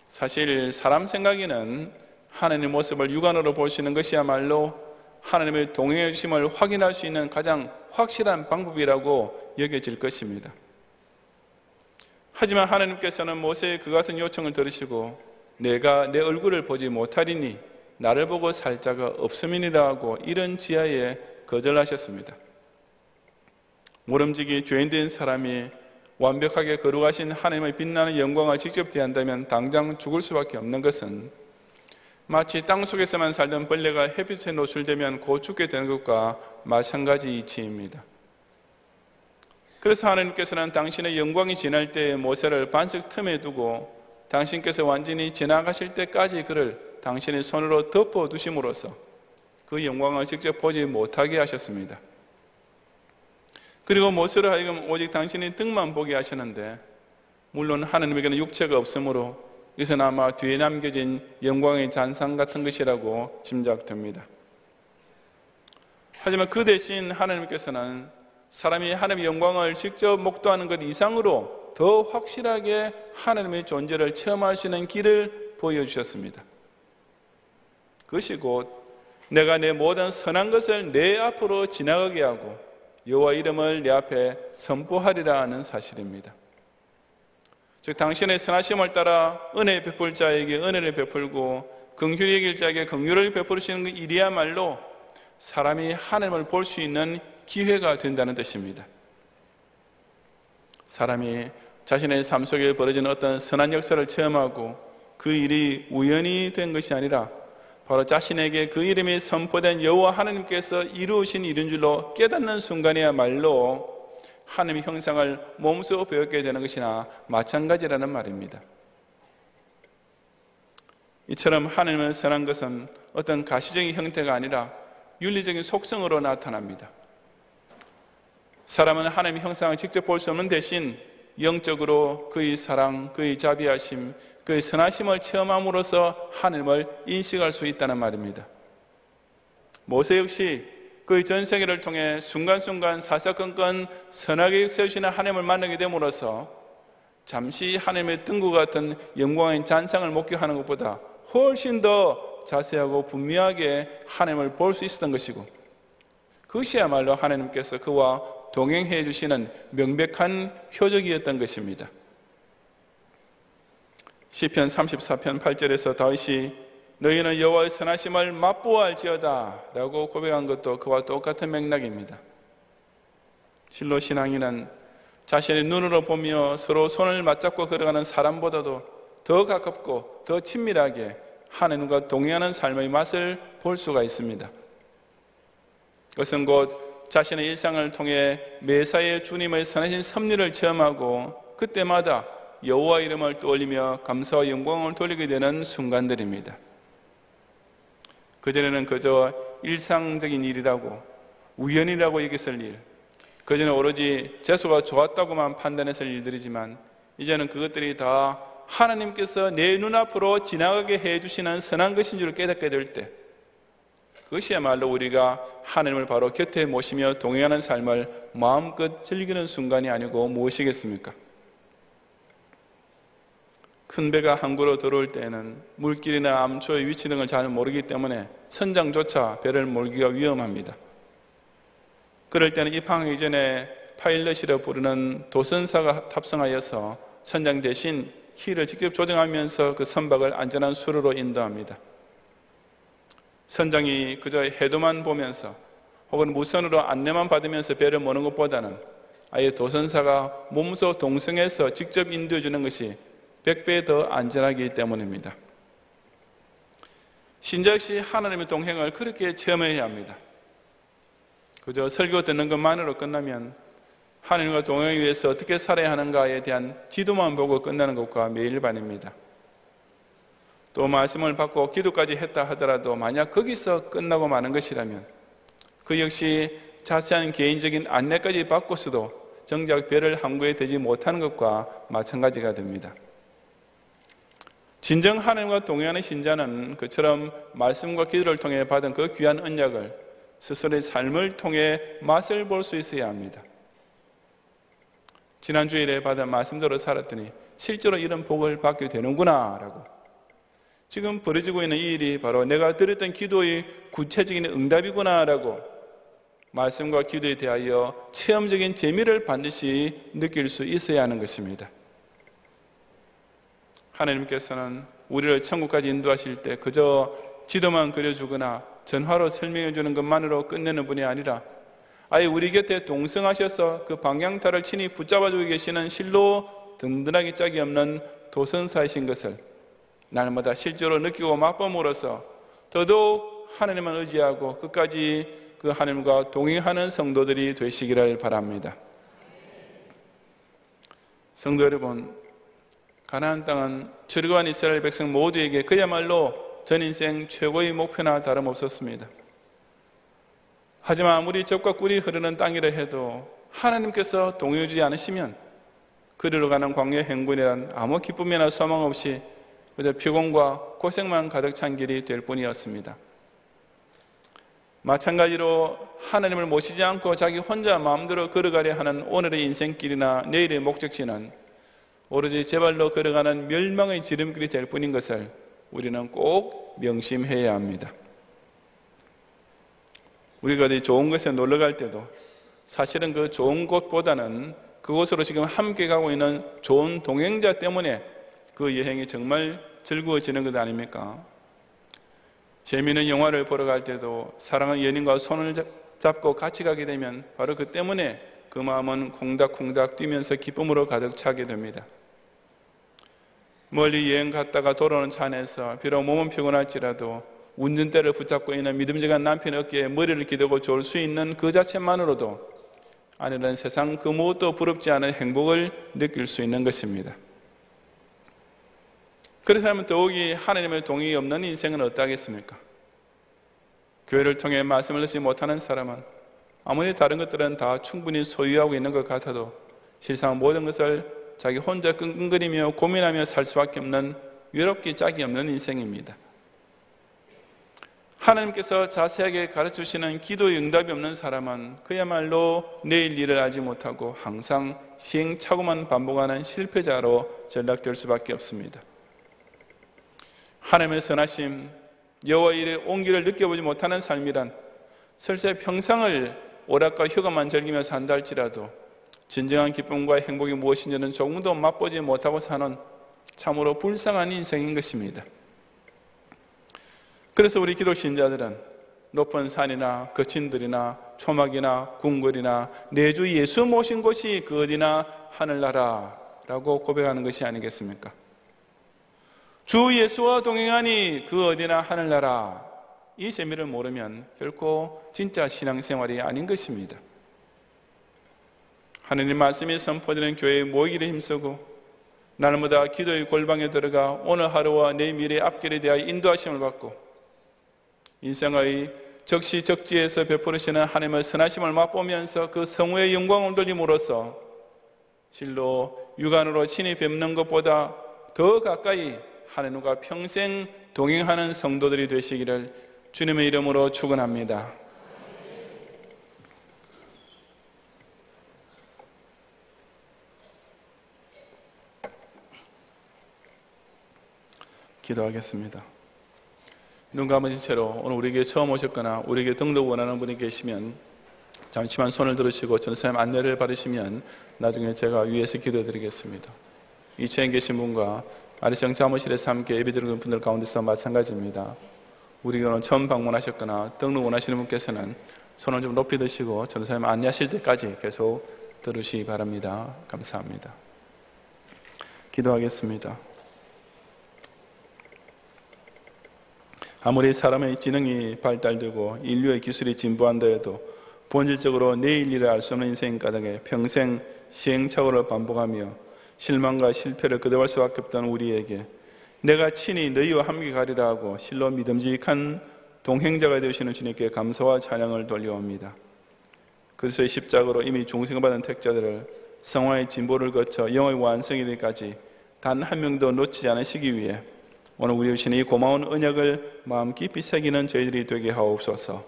사실 사람 생각에는 하나님의 모습을 육안으로 볼 수 있는 것이야말로 하나님의 동행해 주심을 확인할 수 있는 가장 확실한 방법이라고 여겨질 것입니다. 하지만 하나님께서는 모세의 그 같은 요청을 들으시고 내가 내 얼굴을 보지 못하리니 나를 보고 살 자가 없음이니라 하고 이런 지하에 거절하셨습니다. 모름지기 죄인된 사람이 완벽하게 거룩하신 하나님의 빛나는 영광을 직접 대한다면 당장 죽을 수밖에 없는 것은 마치 땅속에서만 살던 벌레가 햇빛에 노출되면 곧 죽게 되는 것과 마찬가지 이치입니다. 그래서 하나님께서는 당신의 영광이 지날 때 모세를 반석 틈에 두고 당신께서 완전히 지나가실 때까지 그를 당신의 손으로 덮어두심으로써 그 영광을 직접 보지 못하게 하셨습니다. 그리고 모세로 하여금 오직 당신의 등만 보게 하시는데, 물론 하나님에게는 육체가 없으므로 이것은 아마 뒤에 남겨진 영광의 잔상 같은 것이라고 짐작됩니다. 하지만 그 대신 하나님께서는 사람이 하나님의 영광을 직접 목도하는 것 이상으로 더 확실하게 하나님의 존재를 체험할 수 있는 길을 보여주셨습니다. 그것이 곧 내가 내 모든 선한 것을 내 앞으로 지나가게 하고 여호와 이름을 내 앞에 선포하리라 하는 사실입니다. 즉 당신의 선하심을 따라 은혜 베풀 자에게 은혜를 베풀고 긍휼히 여길 자에게 긍휼을 베푸시는 일이야말로 사람이 하나님을 볼 수 있는 기회가 된다는 뜻입니다. 사람이 자신의 삶 속에 벌어지는 어떤 선한 역사를 체험하고 그 일이 우연히 된 것이 아니라 바로 자신에게 그 이름이 선포된 여호와 하나님께서 이루신 일인 줄로 깨닫는 순간이야말로 하나님의 형상을 몸소 배우게 되는 것이나 마찬가지라는 말입니다. 이처럼 하나님을 선한 것은 어떤 가시적인 형태가 아니라 윤리적인 속성으로 나타납니다. 사람은 하나님의 형상을 직접 볼 수 없는 대신 영적으로 그의 사랑, 그의 자비하심, 그의 선하심을 체험함으로써 하나님을 인식할 수 있다는 말입니다. 모세 역시 그의 전생애를 통해 순간순간 사사건건 선하게 역사하시는 하나님을 만나게 됨으로써 잠시 하나님의 뜬구 같은 영광의 잔상을 목격하는 것보다 훨씬 더 자세하고 분명하게 하나님을 볼 수 있었던 것이고, 그것이야말로 하나님께서 그와 동행해 주시는 명백한 표적이었던 것입니다. 시편 34편 8절에서 다윗이 너희는 여호와의 선하심을 맛보아할지어다 라고 고백한 것도 그와 똑같은 맥락입니다. 실로 신앙인은 자신의 눈으로 보며 서로 손을 맞잡고 걸어가는 사람보다도 더 가깝고 더 친밀하게 하나님과 동행하는 삶의 맛을 볼 수가 있습니다. 그것은 곧 자신의 일상을 통해 매사에 주님의 선하신 섭리를 체험하고 그때마다 여호와 이름을 떠올리며 감사와 영광을 돌리게 되는 순간들입니다. 그전에는 그저 일상적인 일이라고 우연이라고 여겼을 일, 그전에 오로지 재수가 좋았다고만 판단했을 일들이지만 이제는 그것들이 다 하나님께서 내 눈앞으로 지나가게 해주시는 선한 것인 줄 깨닫게 될 때, 그것이야말로 우리가 하나님을 바로 곁에 모시며 동행하는 삶을 마음껏 즐기는 순간이 아니고 무엇이겠습니까? 큰 배가 항구로 들어올 때에는 물길이나 암초의 위치 등을 잘 모르기 때문에 선장조차 배를 몰기가 위험합니다. 그럴 때는 입항하기 전에 파일럿이라 부르는 도선사가 탑승하여서 선장 대신 키를 직접 조정하면서 그 선박을 안전한 수로로 인도합니다. 선장이 그저 해도만 보면서 혹은 무선으로 안내만 받으면서 배를 모는 것보다는 아예 도선사가 몸소 동승해서 직접 인도해 주는 것이 100배 더 안전하기 때문입니다. 신자 역시 하나님의 동행을 그렇게 체험해야 합니다. 그저 설교 듣는 것만으로 끝나면 하나님과 동행하기 위해서 어떻게 살아야 하는가에 대한 지도만 보고 끝나는 것과 매일반입니다. 또 말씀을 받고 기도까지 했다 하더라도 만약 거기서 끝나고 마는 것이라면 그 역시 자세한 개인적인 안내까지 받고서도 정작 배를 항구에 대지 못하는 것과 마찬가지가 됩니다. 진정 하나님과 동행하는 신자는 그처럼 말씀과 기도를 통해 받은 그 귀한 언약을 스스로의 삶을 통해 맛을 볼 수 있어야 합니다. 지난 주일에 받은 말씀대로 살았더니 실제로 이런 복을 받게 되는구나 라고, 지금 벌어지고 있는 이 일이 바로 내가 드렸던 기도의 구체적인 응답이구나 라고 말씀과 기도에 대하여 체험적인 재미를 반드시 느낄 수 있어야 하는 것입니다. 하나님께서는 우리를 천국까지 인도하실 때 그저 지도만 그려주거나 전화로 설명해 주는 것만으로 끝내는 분이 아니라 아예 우리 곁에 동승하셔서 그 방향타를 친히 붙잡아주고 계시는 실로 든든하게 짝이 없는 도선사이신 것을 날마다 실제로 느끼고 맛봄으로써 더더욱 하나님만 의지하고 끝까지 그 하나님과 동행하는 성도들이 되시기를 바랍니다. 성도 여러분, 가나안 땅은 출애굽한 이스라엘 백성 모두에게 그야말로 전 인생 최고의 목표나 다름없었습니다. 하지만 아무리 젖과 꿀이 흐르는 땅이라 해도 하나님께서 동행해 주지 않으시면 그리로 가는 광야 행군이란 아무 기쁨이나 소망 없이 그저 피곤과 고생만 가득 찬 길이 될 뿐이었습니다. 마찬가지로 하나님을 모시지 않고 자기 혼자 마음대로 걸어가려 하는 오늘의 인생길이나 내일의 목적지는 오로지 제 발로 걸어가는 멸망의 지름길이 될 뿐인 것을 우리는 꼭 명심해야 합니다. 우리가 어디 좋은 곳에 놀러 갈 때도 사실은 그 좋은 곳보다는 그곳으로 지금 함께 가고 있는 좋은 동행자 때문에 그 여행이 정말 즐거워지는 것 아닙니까? 재미있는 영화를 보러 갈 때도 사랑하는 연인과 손을 잡고 같이 가게 되면 바로 그 때문에 그 마음은 콩닥콩닥 뛰면서 기쁨으로 가득 차게 됩니다. 멀리 여행 갔다가 돌아오는 차 안에서 비록 몸은 피곤할지라도 운전대를 붙잡고 있는 믿음직한 남편 어깨에 머리를 기대고 졸 수 있는 그 자체만으로도 아내는 세상 그 무엇도 부럽지 않은 행복을 느낄 수 있는 것입니다. 그렇다면 더욱이 하나님의 동의 없는 인생은 어떠하겠습니까? 교회를 통해 말씀을 듣지 못하는 사람은 아무리 다른 것들은 다 충분히 소유하고 있는 것 같아도 실상 모든 것을 자기 혼자 끙끙거리며 고민하며 살 수밖에 없는 외롭기 짝이 없는 인생입니다. 하나님께서 자세하게 가르쳐주시는 기도의 응답이 없는 사람은 그야말로 내일 일을 알지 못하고 항상 시행착오만 반복하는 실패자로 전락될 수밖에 없습니다. 하나님의 선하심, 여호와의 일의 온기를 느껴보지 못하는 삶이란 설사 평생을 오락과 휴가만 즐기며 산다 할지라도 진정한 기쁨과 행복이 무엇인지는 조금도 맛보지 못하고 사는 참으로 불쌍한 인생인 것입니다. 그래서 우리 기독 신자들은 높은 산이나 거친 들이나 초막이나 궁궐이나 내 주 예수 모신 곳이 그 어디나 하늘나라라고 고백하는 것이 아니겠습니까? 주 예수와 동행하니 그 어디나 하늘나라, 이 재미를 모르면 결코 진짜 신앙생활이 아닌 것입니다. 하느님 말씀이 선포되는 교회에 모이기를 힘쓰고 날마다 기도의 골방에 들어가 오늘 하루와 내 미래의 앞길에 대하여 인도하심을 받고 인생의 적시적지에서 베푸시는 하나님의 선하심을 맛보면서 그 성우의 영광을 돌림으로써 실로 육안으로 친히 뵙는 것보다 더 가까이 하나님과 평생 동행하는 성도들이 되시기를 주님의 이름으로 축원합니다. 기도하겠습니다. 눈 감으신 채로 오늘 우리에게 처음 오셨거나 우리에게 등록 원하는 분이 계시면 잠시만 손을 들으시고 전사님 안내를 받으시면 나중에 제가 위에서 기도해 드리겠습니다. 2층에 계신 분과 아래층 사무실에서 함께 예배드리는 분들 가운데서 마찬가지입니다. 우리 교회는 처음 방문하셨거나 등록 원하시는 분께서는 손을 좀 높이 드시고 전사님 안내하실 때까지 계속 들으시기 바랍니다. 감사합니다. 기도하겠습니다. 아무리 사람의 지능이 발달되고 인류의 기술이 진보한다 해도 본질적으로 내일 일을 알 수 없는 인생 가닥에 평생 시행착오를 반복하며 실망과 실패를 거듭할 수밖에 없던 우리에게 내가 친히 너희와 함께 가리라 하고 실로 믿음직한 동행자가 되시는 주님께 감사와 찬양을 돌려옵니다. 그리스도의 십자가로 이미 중생을 받은 택자들을 성화의 진보를 거쳐 영의 완성이 되기까지 단 한 명도 놓치지 않으시기 위해 오늘 우리 주시는 이 고마운 언약을 마음 깊이 새기는 저희들이 되게 하옵소서.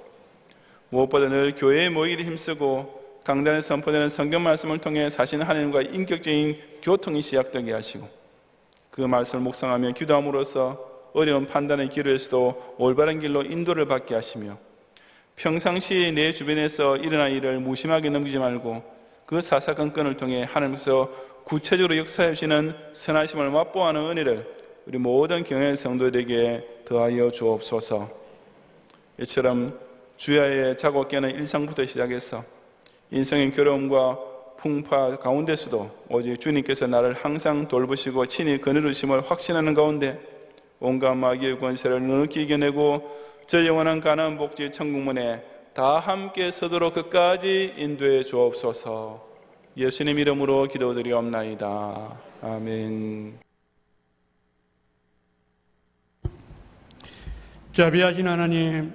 무엇보다 늘 교회에 모이기를 힘쓰고 강단에 선포되는 성경 말씀을 통해 사신 하나님과 인격적인 교통이 시작되게 하시고 그 말씀을 묵상하며 기도함으로써 어려운 판단의 길에서도 올바른 길로 인도를 받게 하시며 평상시에 내 주변에서 일어난 일을 무심하게 넘기지 말고 그 사사건건을 통해 하나님께서 구체적으로 역사해 주시는 선하심을 맛보아하는 은혜를 우리 모든 경외의 성도들에게 더하여 주옵소서. 이처럼 주야의 자고 깨는 일상부터 시작해서 인생의 괴로움과 풍파 가운데서도 오직 주님께서 나를 항상 돌보시고 친히 거느리심을 확신하는 가운데 온갖 마귀의 권세를 넉넉히 이겨내고 저 영원한 가나안 복지 천국문에 다 함께 서도록 끝까지 인도해 주옵소서. 예수님 이름으로 기도드리옵나이다. 아멘. 자비하신 하나님,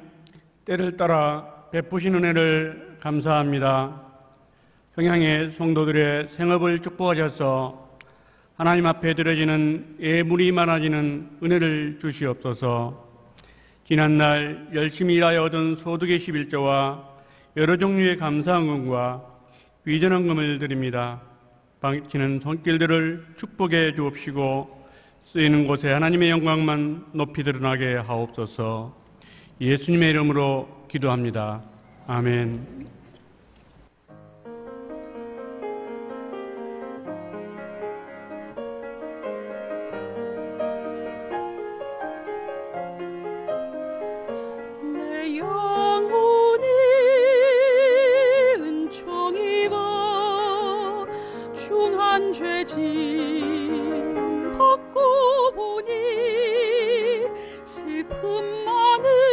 때를 따라 베푸신 은혜를 감사합니다. 평양의 성도들의 생업을 축복하셔서 하나님 앞에 드려지는 예물이 많아지는 은혜를 주시옵소서. 지난날 열심히 일하여 얻은 소득의 11조와 여러 종류의 감사헌금과 위전헌금을 드립니다. 방치는 손길들을 축복해 주옵시고 쓰이는 곳에 하나님의 영광만 높이 드러나게 하옵소서. 예수님의 이름으로 기도합니다. 아멘. 내 영혼이 은총 입어 중한 죄짐 벗고 보니 슬픔 많은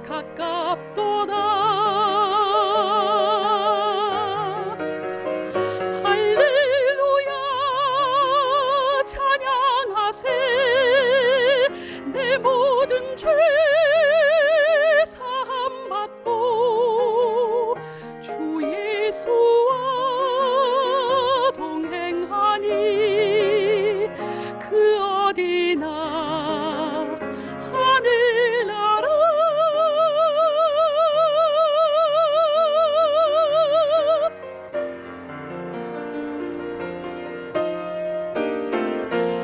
가깝도다. 할렐루야 찬양하세. 내 모든 죄 사함 받고 주 예수와 동행하니 그 어디나 하늘나라.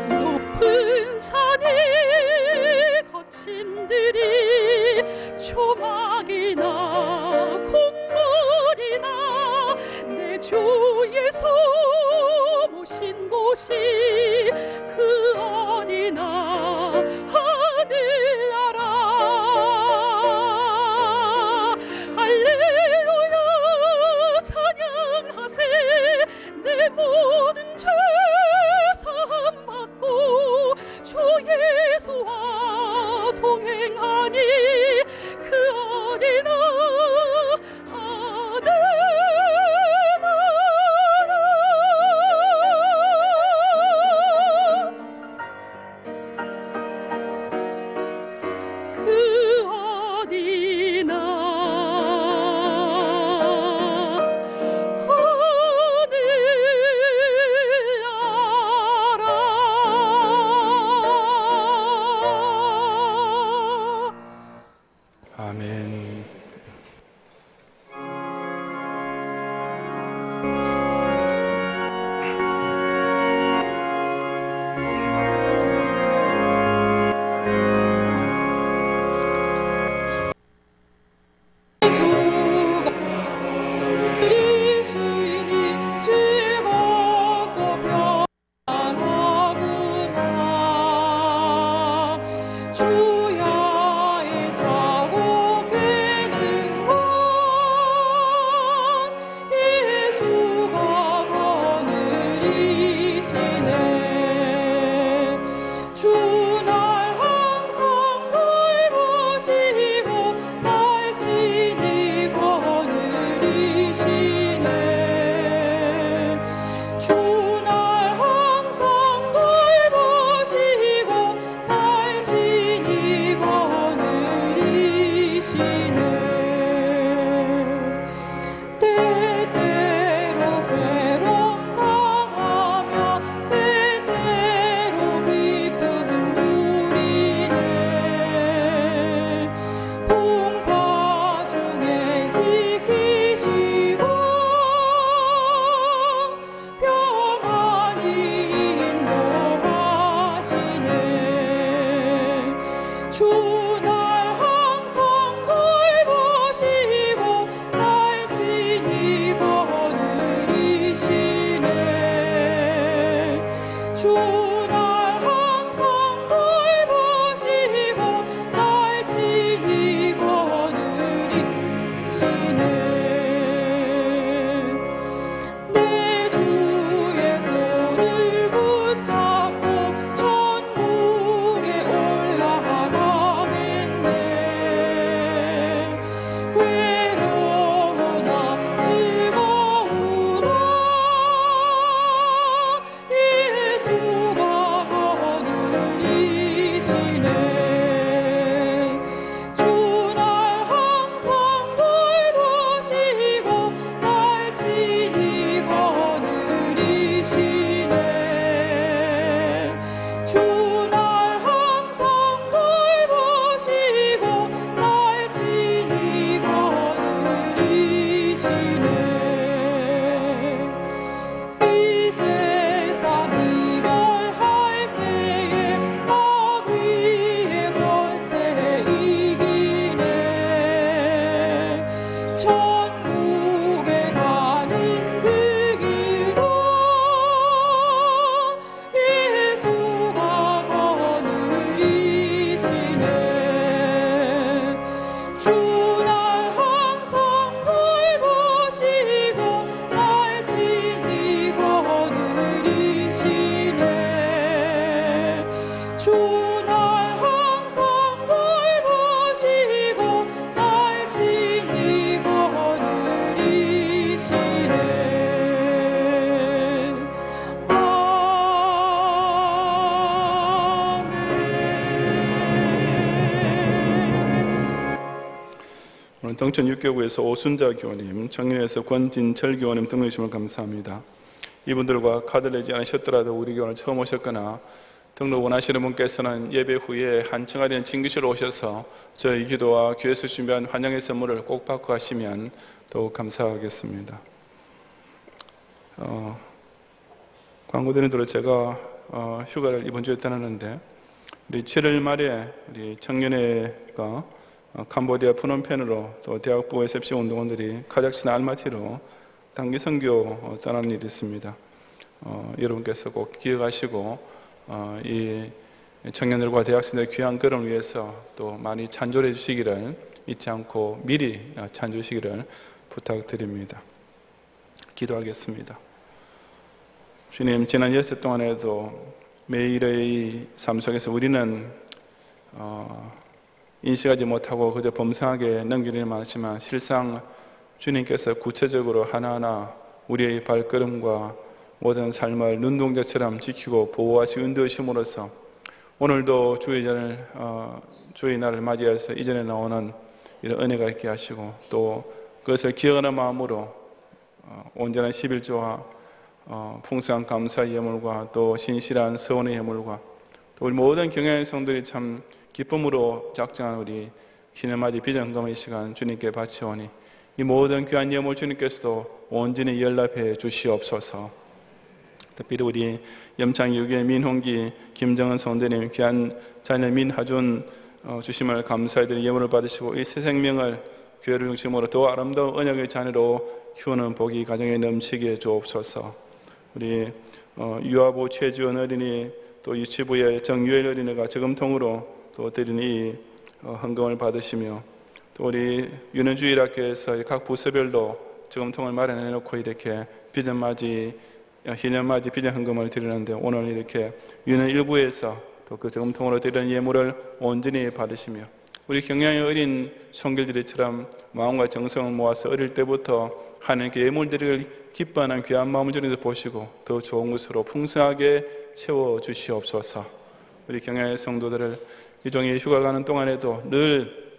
높은 산이 거친 들이 초막이나 콩물이나 내 주 예수 모신 곳이 그 어디나 하늘나라. 할렐루야 찬양하세. 내 모든 죄 사함 받고 주 예수와 동행하니 그 어디나 하늘나라. 그 어디나 하늘나라. 아멘. 그리시니 즐겁고 평안하구나. 주야의 자고 깨는 것 예수가 거느리시네. 주날 항상 날 보시고 날 친히 거느리시네. 주날 항상 날 보시고 날 친히 거느리시네. 때때로 괴로움 당하며 때때로 기쁨 누리네. 풍파 중에 지키시고 평안히 인도하시네. 주날 항상 날 보시고 날 친히 거느리시네. 주날 항상 날 보시고 날 친히 거느리시네. 내 주의 손을 붙잡고 천국에 올라가겠네. 외로우나 즐거우나 예수가 거느리시네. 주날 항상 날 보시고 날 친히 거느리시네. 주날 항상 날 보시고 날 친히 거느리시네. 이 세상 이별할 때에 마귀의 권세 이기네. 천국에 가는 그 길도 예수가 거느리시네. 주날 항상 날 보시고 날 친히 거느리시네. 주날 항상 날 보시고 날 오늘 등촌 6교구에서 오순자 교원님, 청년에서 권진철 교원님 등록 주심을 감사합니다. 이분들과 카드를 내지 않으셨더라도 우리 교원을 처음 오셨거나 등록 원하시는 분께서는 예배 후에 한청아리는 진교실로 오셔서 저희 기도와 교회에서 준비한 환영의 선물을 꼭 받고 가시면 더욱 감사하겠습니다. 광고드린 대로 제가 휴가를 이번 주에 떠나는데 우리 7월 말에 우리 청년회가 캄보디아 푸놈펜으로 또 대학부 SFC 운동원들이 카자흐스탄 알마티로 단기 선교 떠나는 일이 있습니다. 여러분께서 꼭 기억하시고 이 청년들과 대학생들의 귀한 걸음을 위해서 또 많이 찬조해 주시기를 잊지 않고 미리 찬조해 주시기를 부탁드립니다. 기도하겠습니다. 주님, 지난 예수 동안에도 매일의 삶 속에서 우리는 인식하지 못하고 그저 범상하게 넘기는 일이 많지만 실상 주님께서 구체적으로 하나하나 우리의 발걸음과 모든 삶을 눈동자처럼 지키고 보호하시고 인도하심으로써 오늘도 주의 날을 맞이해서 이전에 나오는 이런 은혜가 있게 하시고 또 그것을 기억하는 마음으로 온전한 11조와 풍성한 감사의 예물과 또 신실한 서원의 예물과 또 우리 모든 경영의 성들이 참 기쁨으로 작정한 우리 신년맞이 비전금의 시간 주님께 바치오니 이 모든 귀한 예물 주님께서도 온전히 연락해 주시옵소서. 특별히 우리 염창 유교의 민홍기 김정은 성대님 귀한 자녀 민하준 주심을 감사해드리는 예물을 받으시고 이 새 생명을 교회를 중심으로 더 아름다운 언약의 자녀로 키우는 복이 가정에 넘치게 주옵소서. 우리 유아부 최지원 어린이 또 유치부의 정유엘 어린이가 저금통으로 또 드리는 이 헌금을 받으시며 또 우리 유년주일학교에서 각 부서별로 저금통을 마련해 놓고 이렇게 비전맞이 희년맞이 비전 헌금을 드리는데 오늘 이렇게 유년 일부에서 또 그 저금통으로 드리는 예물을 온전히 받으시며 우리 경양의 어린 손길들이처럼 마음과 정성을 모아서 어릴 때부터 하나님께 예물 드리기를 기뻐하는 귀한 마음을 주님께서 보시고 더 좋은 것으로 풍성하게 채워주시옵소서. 우리 경양의 성도들을 이종의 휴가 가는 동안에도 늘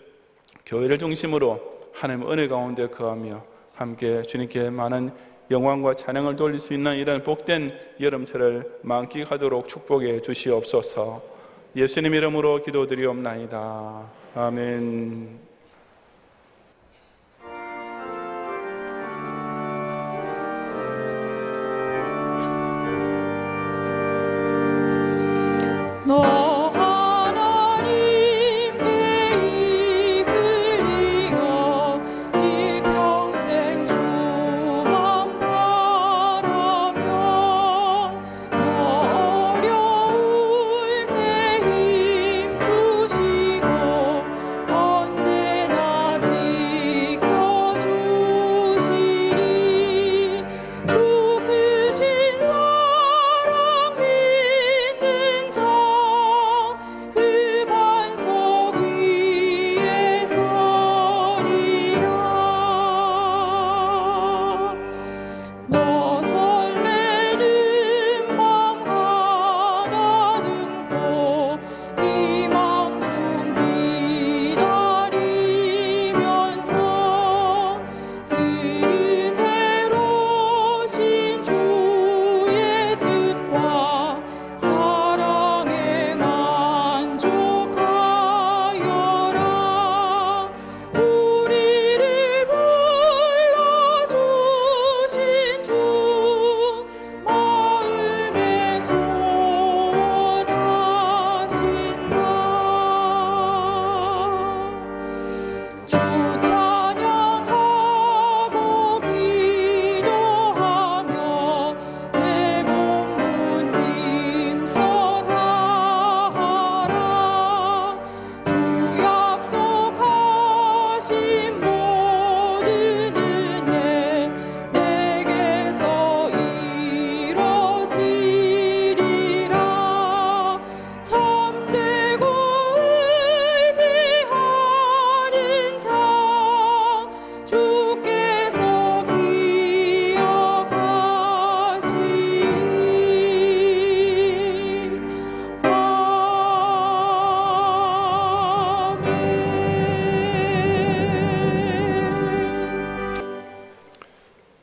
교회를 중심으로 하나님의 은혜 가운데 거하며 함께 주님께 많은 영광과 찬양을 돌릴 수 있는 이런 복된 여름철을 만끽하도록 축복해 주시옵소서. 예수님 이름으로 기도드리옵나이다. 아멘. 너 하나님께 이끌리어 일평생 주만 바라며 어려울 때 힘 주시고 언제나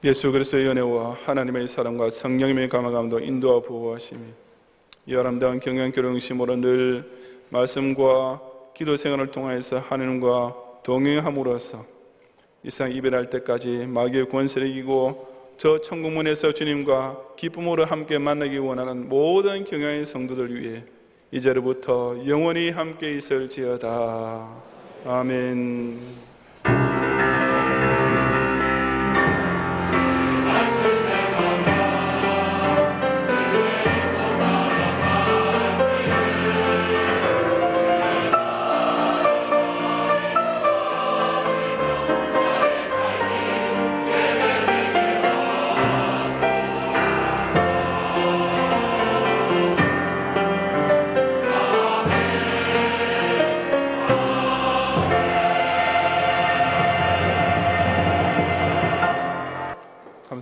예수 그리스도의 은혜와 하나님의 사랑과 성령님의 감화감도 인도와 보호하심이 이 아름다운 경영교령심으로 늘 말씀과 기도 생활을 통하여서 하나님과 동행함으로써 이 세상 이별할 때까지 마귀의 권세를 이기고 저 천국문에서 주님과 기쁨으로 함께 만나기 원하는 모든 경영의 성도들 위해 이제로부터 영원히 함께 있을지어다. 아멘.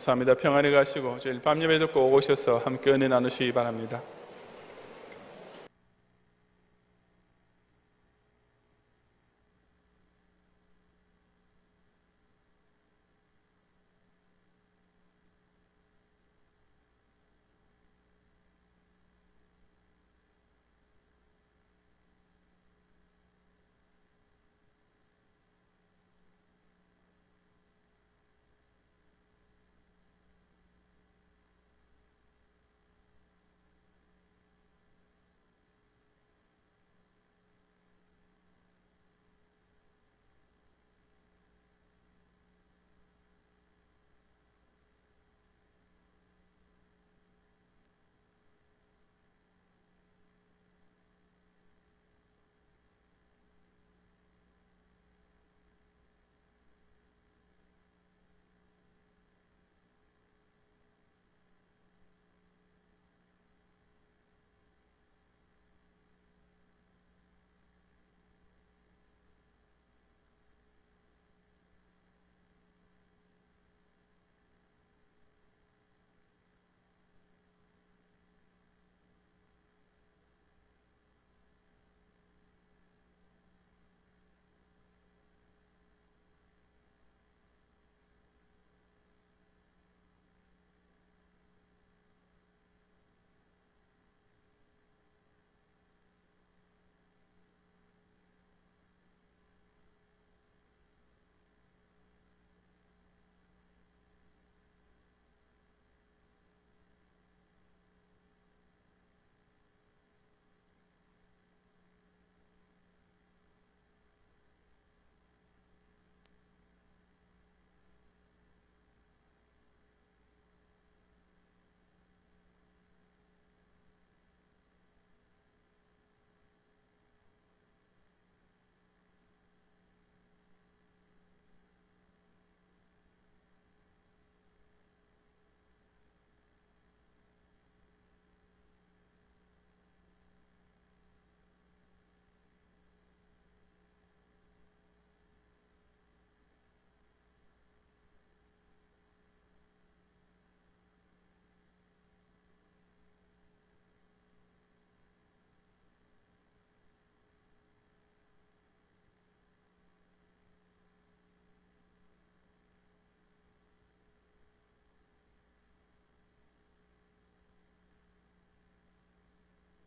감사합니다. 평안히 가시고 저희 밤 예배 듣고 오셔서 함께 은혜 나누시기 바랍니다.